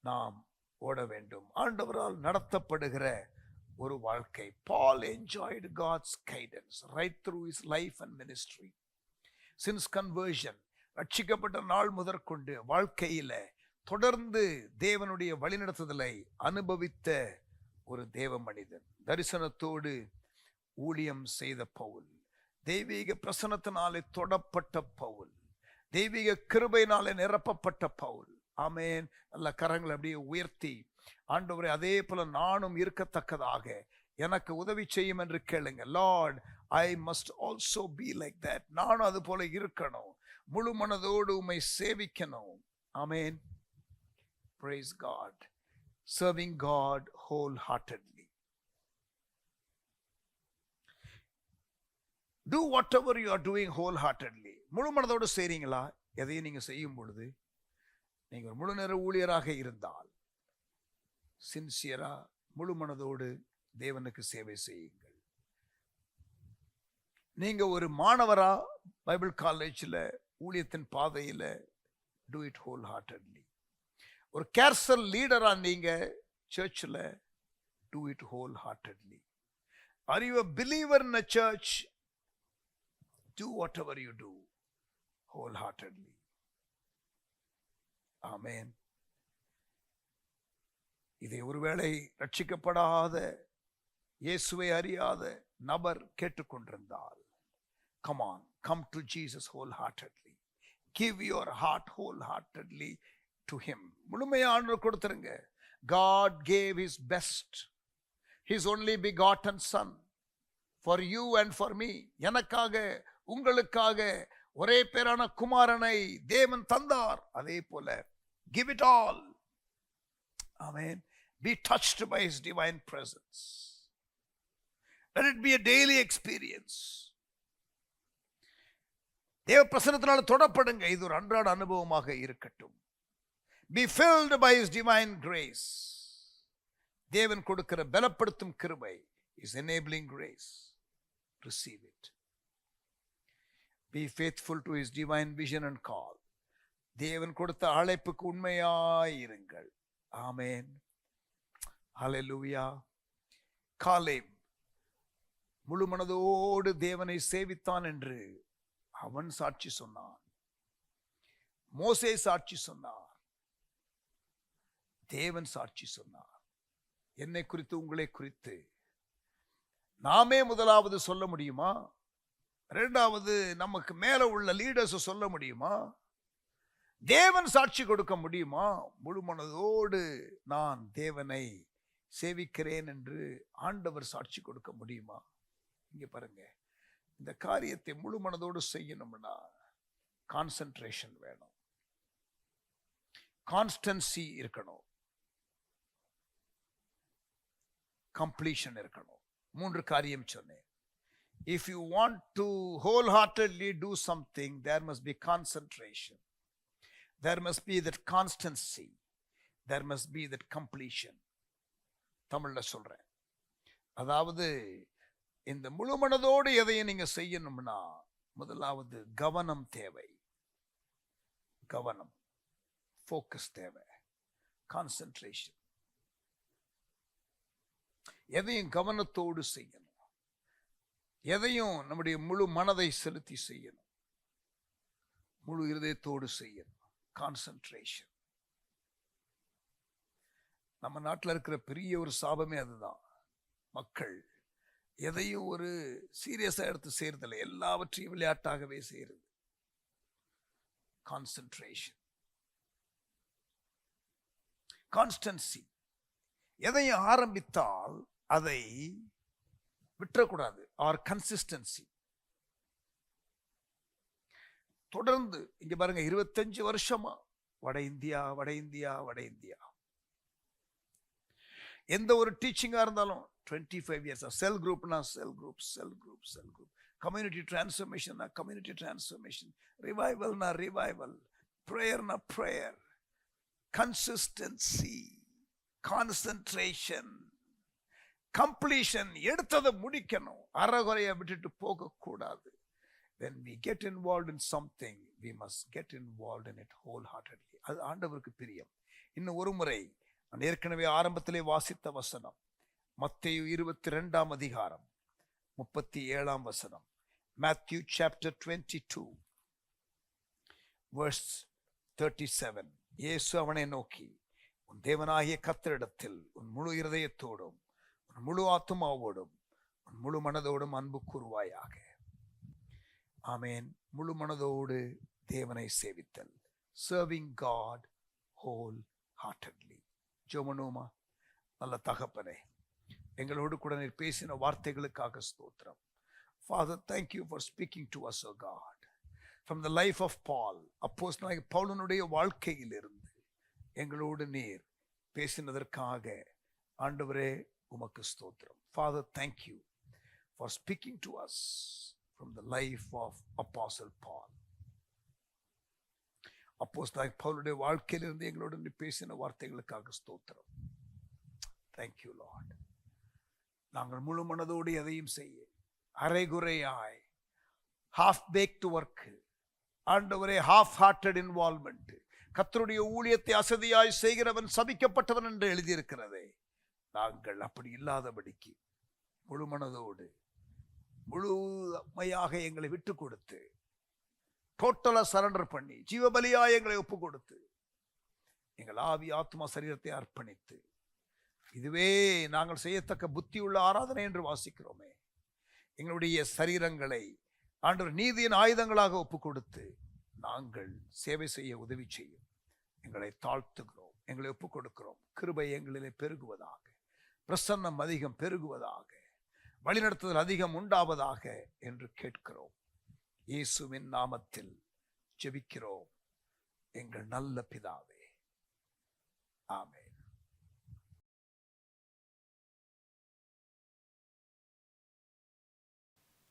நாம் ஓட வேண்டும். ஆண்டவரால் நடத்தப்படுகிற ஒரு வாழ்க்கை. Paul enjoyed God's guidance right through his life and ministry. Since conversion, ரட்சிக்கப்பட்ட நாள் முதற்கொண்டு வாழ்க்கையில தொடர்ந்து தேவனுடைய வழிநடத்துதலை அனுபவித்த ஒரு தேவ மனிதன், தரிசனத்தோடு ஊழியம் செய்த பவுல், தெய்வீக பிரசன்னத்தினாலே தொடப்பட்ட பவுல், தெய்வீக கிருபையினாலே நிரப்பப்பட்ட பவுல். ஆமென். நல்ல கரங்களை அப்படியே உயர்த்தி, ஆண்டவரே அதே போல நானும் இருக்கத்தக்கதாக எனக்கு உதவி செய்யும் என்று கேளுங்க. Lord, I must also be like that. நானும் அது போல இருக்கணும், முழு மனதோடு உம்மை சேவிக்கணும். ஆமென். Praise God. Serving God wholeheartedly. Do whatever you are doing wholeheartedly. முழு மனதோடு செய்றீங்களா? எதையும் நீங்க செய்யும் பொழுது நீங்க ஒரு முழு நேர ஊழியராக இருந்தால் சின்சியரா முழு மனதோடு தேவனுக்கு சேவை செய்யுங்கள். நீங்க ஒரு மாணவரா பைபிள் காலேஜ்ல ஊழியத்தின் பாதையில do it wholeheartedly. ஒரு கேர்சல் லீடரா நீங்க சர்ச்ல do it wholeheartedly. Are you a believer in a church? Do whatever you do wholeheartedly. Amen. இதை ஒருவேளை ரட்சிக்கப்படாத இயேசுவை அறியாத நபர் கேட்டுக்கொண்டிருந்தால், come on, come to Jesus wholeheartedly. Give your heart wholeheartedly to him. முழுமையா ஆண்டவர் கொடுத்துருங்க. God gave his best, his only begotten son, for you and for me. எனக்காக உங்களுக்காக ஒரே பேரான குமாரனை தேவன் தந்தார். அதே போல give it all. Amen. Be touched by his divine presence. Let it be a daily experience. தேவ பிரசன்னத்தினால தொடப்படுங்க. இது ஒரு அன்றாட அனுபவமாக இருக்கட்டும். Be filled by his divine grace. தேவன் கொடுக்கிற பலப்படுத்தும் கிருபை is enabling grace. Receive it. Be faithful to his divine vision and call. தேவன் கொடுத்த அழைப்புக்கு உண்மையாயிருங்கள். ஆமென். ஹல்லேலூயா. காலேப் முழு மனதோடு தேவனை சேவித்தான் என்று அவன் சாட்சி சொன்னான். மோசே சாட்சி சொன்னார். தேவன் சாட்சி சொன்னார். என்னை குறித்து உங்களை குறித்து நாமே முதலாவது சொல்ல முடியுமா? இரண்டாவது நமக்கு மேல உள்ள லீடர்ஸ் சொல்ல முடியுமா? தேவன் சாட்சி கொடுக்க முடியுமா? முழு மனதோடு நான் தேவனை சேவிக்கிறேன் என்று ஆண்டவர் சாட்சி கொடுக்க முடியுமா? இங்க பாருங்க, இந்த காரியத்தை முழு மனதோடு செய்யணும்னா கான்சென்ட்ரேஷன் வேணும், கான்ஸ்டன்சி இருக்கணும், கம்ப்ளீஷன் இருக்கணும். 3 காரியம் சொன்னேன். If you want to wholeheartedly do something, there must be concentration, there must be that constancy, there must be that completion. தமிழ்ல சொல்றேன். அதாவது இந்த முழு மனதோடு எதையும் நீங்க செய்யணும்னா முதலாவது கவனம் தேவை. கவனம், ஃபோக்கஸ் தேவை, கான்சென்ட்ரேஷன். எதையும் கவனத்தோடு செய்யணும், எதையும் நம்முடைய முழு மனதை செலுத்தி செய்யணும், முழு இருதயத்தோடு செய்யணும். கான்சென்ட்ரேஷன். நம்ம நாட்டில் இருக்கிற பெரிய ஒரு சாபமே அதுதான். மக்கள் எதையும் ஒரு சீரியஸா எடுத்து செய்யறதில்லை, எல்லாவற்றையும் விளையாட்டாகவே செய்யறது. Concentration, constancy. எதையும் ஆரம்பித்தால் அதை விட்டுறக்கூடாது. Or consistency. தொடர்ந்து இங்க பாருங்க, 25 வருஷமா வட இந்தியா வட இந்தியா வட இந்தியா. எந்த ஒரு டீச்சிங்கா இருந்தாலும் 25 இயர்ஸ். செல் குரூப்னா cell group, cell group, cell group. Community டிரான்ஸ்ஃபர்மேஷன்னா கம்யூனிட்டி டிரான்ஸ்ஃபர்மேஷன், ரிவைவல்னா ரிவைவல், ப்ரேயர்னா ப்ரேயர். Consistency, concentration, completion. எடுத்ததை முடிக்கணும், அறகுறையை விட்டுட்டு போகக்கூடாது. When we get involved in something, we must get involved in it wholeheartedly. அது ஆண்டவருக்கு பிரியம். இன்னும் ஒரு முறை நான் ஏற்கனவே ஆரம்பத்திலே வாசித்த வசனம், மத்தேயு 22 அதிகாரம் 37 வசனம். Matthew chapter 22 verse 37. இயேசு அவனை நோக்கி, உன் தேவனாகிய கர்த்தரிடத்தில் உன் முழு இருதயத்தோடும் உன் முழு ஆத்துமாவோடும் உன் முழு மனதோடும் அன்பு கூறுவாயாக. ஆமேன். முழு மனதோடு தேவனை சேவித்தல், serving God wholeheartedly. ஜெபமனுமா. நல்ல தகப்பனே, எங்களோடு கூட நீர் பேசின வார்த்தைகளுக்காக ஸ்தோத்திரம். Father, thank you for speaking to us, O God. From the life of Paul, அப்போஸ்தலனாகிய பவுலனுடைய வாழ்க்கையிலிருந்து எங்களோடு நீர் பேசினதற்காக ஆண்டவரே உமக்கு ஸ்தோத்திரம். Father, thank you for speaking to us from the life of Apostle Paul. அப்போஸ்தலனாகிய பவுலுடைய வாழ்க்கையிலிருந்து எங்களோடு நீர் பேசின வார்த்தைகளுக்காக ஸ்தோத்திரம். Thank you, Lord. நாங்கள் முழு மனதோடு எதையும் செய்ய அரைகுறையாய், half baked work, ஆண்டவரே half hearted involvement, கர்த்தருடைய ஊழியத்தை அசதியாய் செய்கிறவன் சபிக்கப்பட்டவன் என்று எழுதியிருக்கிறதே, நாங்கள் அப்படி இல்லாதபடிக்கு முழு மனதோடு முழுமையாக எங்களை விட்டு கொடுத்து, டோட்டலா சரண்டர் பண்ணி, ஜீவபலியாய் எங்களை ஒப்பு கொடுத்து, எங்கள் ஆவி ஆத்மா சரீரத்தை அர்ப்பணித்து, இதுவே நாங்கள் செய்யத்தக்க புத்தியுள்ள ஆராதனை என்று வாசிக்கிறோமே, எங்களுடைய சரீரங்களை ஆண்டவர் நீதியின் ஆயுதங்களாக ஒப்பு கொடுத்து நாங்கள் சேவை செய்ய உதவி செய்யும். எங்களை தாழ்த்துகிறோம், எங்களை ஒப்பு கொடுக்கிறோம். கிருபை எங்களிலே பெருகுவதாக, பிரசன்னம் அதிகம் பெருகுவதாக, வழிநடத்துதல் அதிகம் உண்டாவதாக என்று கேட்கிறோம். இயேசுவின் நாமத்தில் ஜெபிக்கிறோம் எங்கள் நல்ல பிதாவே. ஆமென்.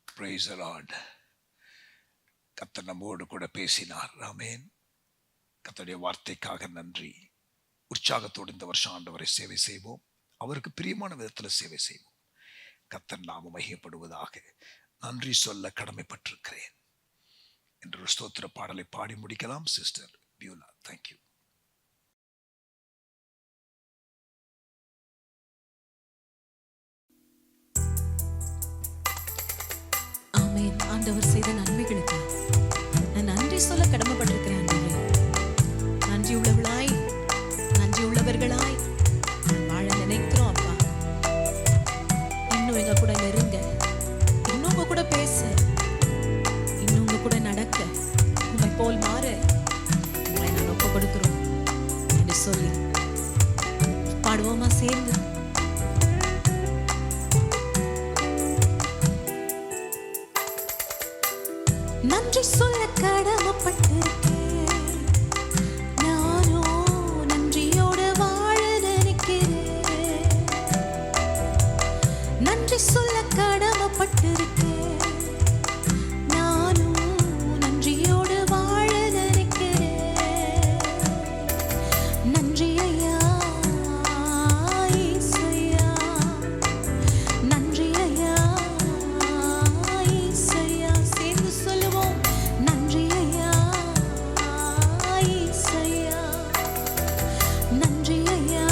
Praise the Lord. கர்த்தர் நம்மோடு கூட பேசினார். ஆமென். கர்த்தருடைய வார்த்தைக்காக நன்றி. உற்சாகத்தோடு இந்த வருஷம் ஆண்டவரை சேவை செய்வோம். அவருக்கு பிரியமான விதத்தில் சேவை செய்வோம். கர்த்தர் நாமம் மகிமைப்படுவதாக. நன்றி சொல்ல கடமைப்பட்டிருக்கிறேன் என்ற ஒரு ஸ்தோத்திர பாடலை பாடி முடிக்கலாம். Sister Beulah, thank you. ஆண்டவர் செய்த நன்மைகளுக்கு நான் நன்றி சொல்ல கடமைப்பட்டிருக்கிறேன். நன்றி உள்ளவர்களாய், நன்றி உள்ளவர்களாய் வாழ நினைக்கிறோம். அப்பா, இன்னும் எங்க கூட நெருங்க, இன்னும் உங்க கூட பேச, இன்னும் உங்க கூட நடக்க, உங்களை போல் மாற உங்களை நான் ஒப்பு கொடுக்கிறோம் என்று சொல்லி பாடுவோமா சேர்ந்து? நன்றி சொல்ல கடமைப்பட்டிருக்கேன், நானோ நன்றியோடு வாழ நினைக்கிறேன். நன்றி சொல்ல கடமைப்பட்டிருக்கேன், நானும் நன்றியோடு வாழ நினைக்கிறேன். நன்றி ஐயா இயேசுயா, நன்றி ஐயா இயேசுயா. சேர்ந்து சொல்லுவோம், நன்றி ஐயா இயேசுயா, நன்றி ஐயா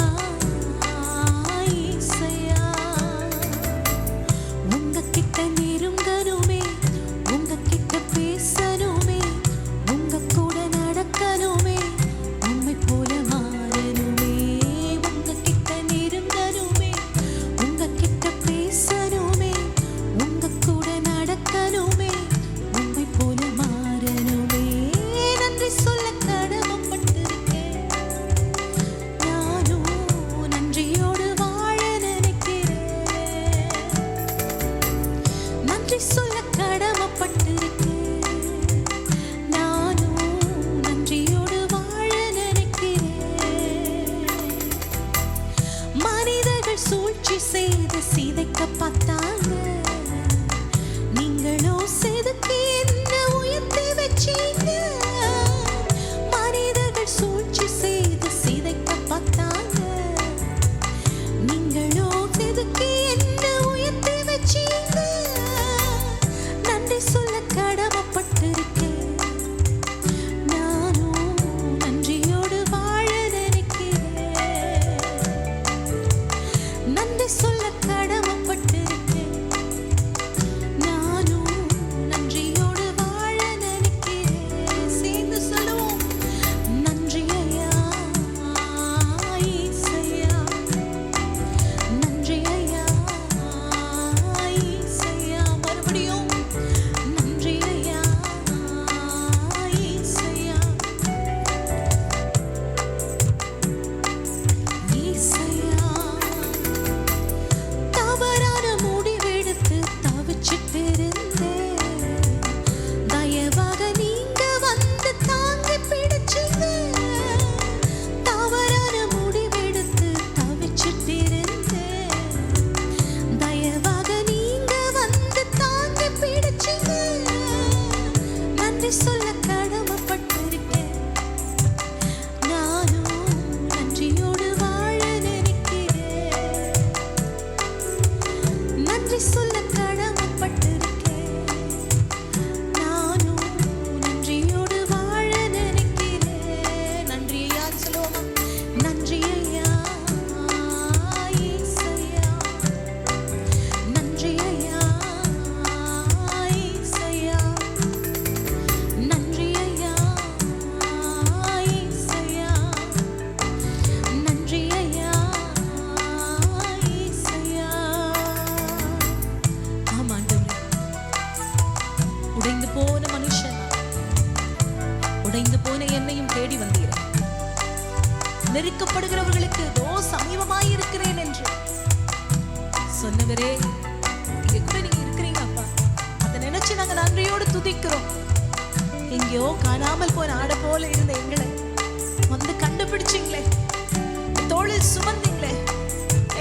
இயேசுயா. உங்ககிட்ட நெருங்கணுமே, உங்ககிட்ட பேசணுமே, உங்க கூட நடக்கணுமே, உம்மை போல மாறணுமே. உங்ககிட்ட நெருங்கணுமே, உங்ககிட்ட பேசணுமே, உங்க கூட நடக்கணுமே, உம்மை போல மாறணுமே. நன்றி சொல்ல கடமைப்பட்டிருக்கேன், நானும் நன்றியோடு வாழ நினைக்கிறேன். நன்றி சொல்ல கடமைப்பட்டிருக்கேன், நானும் நன்றியோடு வாழ நினைக்கிறேன். மனிதர்கள் சூழ்ச்சி செய்து சிதைக்க பார்த்தாங்க, நீங்களோ செதுக்கி என்ன உயர்த்தி வச்சீங்க. மனிதர்கள் சூழ்ச்சி செய்து சிதைக்க பார்த்தாங்க, நீங்களோ செதுக்கி என்ன உயர்த்தி வச்சீங்க. நன்றி சொல்ல கடமைப்பட்டிருக்கேன், நானும் நன்றியோடு வாழ நினைக்கிறேன். நன்றி சொல்ல கடமைப்பட்டிருக்கேன், துதிக்கிறோம். எங்கேயோ காணாமல் போன ஆடை போல இருந்த எங்களை வந்து கண்டுபிடிச்சிங்களே, தோளில் சுமந்தீங்களே,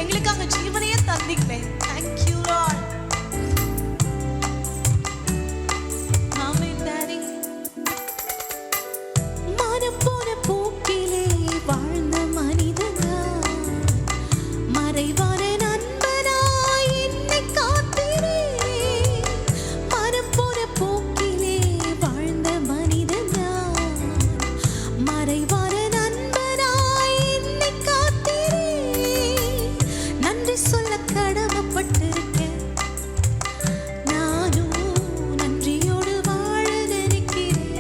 எங்களுக்காக ஜீவனையே தந்தீங்களே. Thank you Lord. Amen Daddy. மனம் போன போக்கிலே வாழ்ந்த மனிதனா, மறைவான நண்பனாய் என்னை காத்தீரே. மனம் போன போக்கிலே வாழ்ந்த மனிதனா, மறைவான நண்பனாய் என்னை காத்தீரே. நன்றி சொல்ல கடமைப்பட்டிருக்கேன், நானும் நன்றியோடு வாழ நினைக்கிறேன்.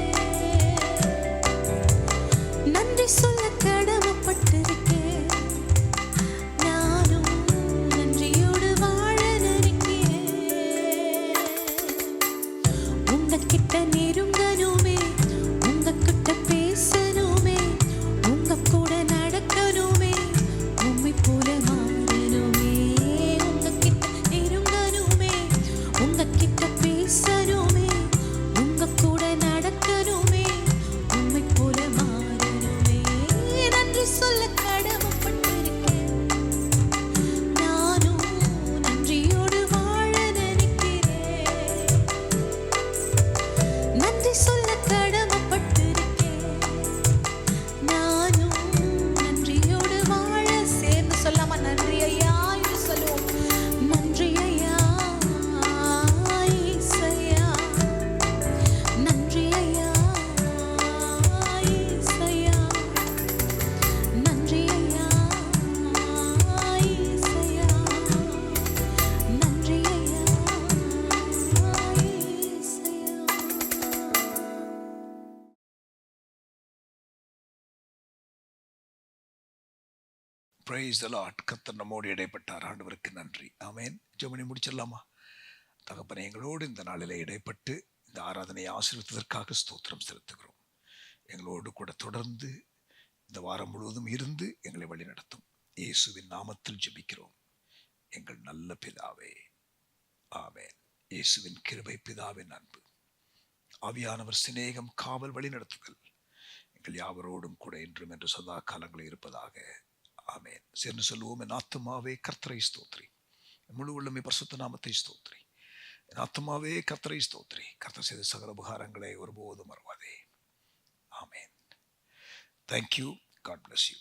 நன்றி சொல்ல கடமைப்பட்டிருக்கேன், நானும் நன்றியோடு வாழ நினைக்கிறேன். உங்ககிட்ட நெருங்கணுமே, உங்ககிட்ட பேசணுமே, உங்க கூட நடக்கணுமே, உம்மை போல மாறணுமே. உங்ககிட்ட நெருங்கணுமே, உங்ககிட்ட பேசணுமே, உங்க கூட நடக்கணுமே, உம்மை போல மாறணுமே. நன்றி சொல்ல கடமைப்பட்டிருக்கேன், நானும் நன்றியோடு வாழ நினைக்கிறேன். நன்றி சொல்ல கடமைப்பட்டிருக்கேன், நானும் நன்றியோடு வாழ. சேர்ந்து சொல்லாமா? நன்றி ஐயா என்று சொல்லுவோம். நன்றி ஐயா இயேசையா, நன்றி ஐயா இயேசையா, நன்றி ஐயா இயேசையா, நன்றி ஐயா இயேசையா. Praise the Lord. கர்த்தர் நம்மோடு இடைப்பட்டார். ஆண்டவருக்கு நன்றி. ஆமென். ஜெபம் முடிச்சிடலாமா? தகப்பனே, எங்களோடு இந்த நாளிலே இடைப்பட்டு இந்த ஆராதனையை ஆசீர்வதித்ததற்காக ஸ்தோத்திரம் செலுத்துகிறோம். எங்களோடு கூட தொடர்ந்து இந்த வாரம் முழுவதும் இருந்து எங்களை வழிநடத்தும் இயேசுவின் நாமத்தில் ஜெபிக்கிறோம் எங்கள் நல்ல பிதாவே. ஆமென். இயேசுவின் கிருபை, பிதாவின் அன்பு, ஆவியானவர் சிநேகம், காவல், வழிநடத்துதல் எங்கள் யாவரோடும் கூட என்றும் என்று சதா காலங்களில் இருப்பதாக. ஆமென். சேர்ந்து சொல்லுவோம். என் ஆத்துமாவே கர்த்தரை ஸ்தோத்திரி, முழு உள்ளமே பரிசுத்த நாமத்தை ஸ்தோத்திரி. என் ஆத்துமாவே கர்த்தரை ஸ்தோத்திரி, கர்த்தர் செய்த சகல உபகாரங்களை ஒருபோதும் மறவாதே. ஆமென். Thank you. God bless you.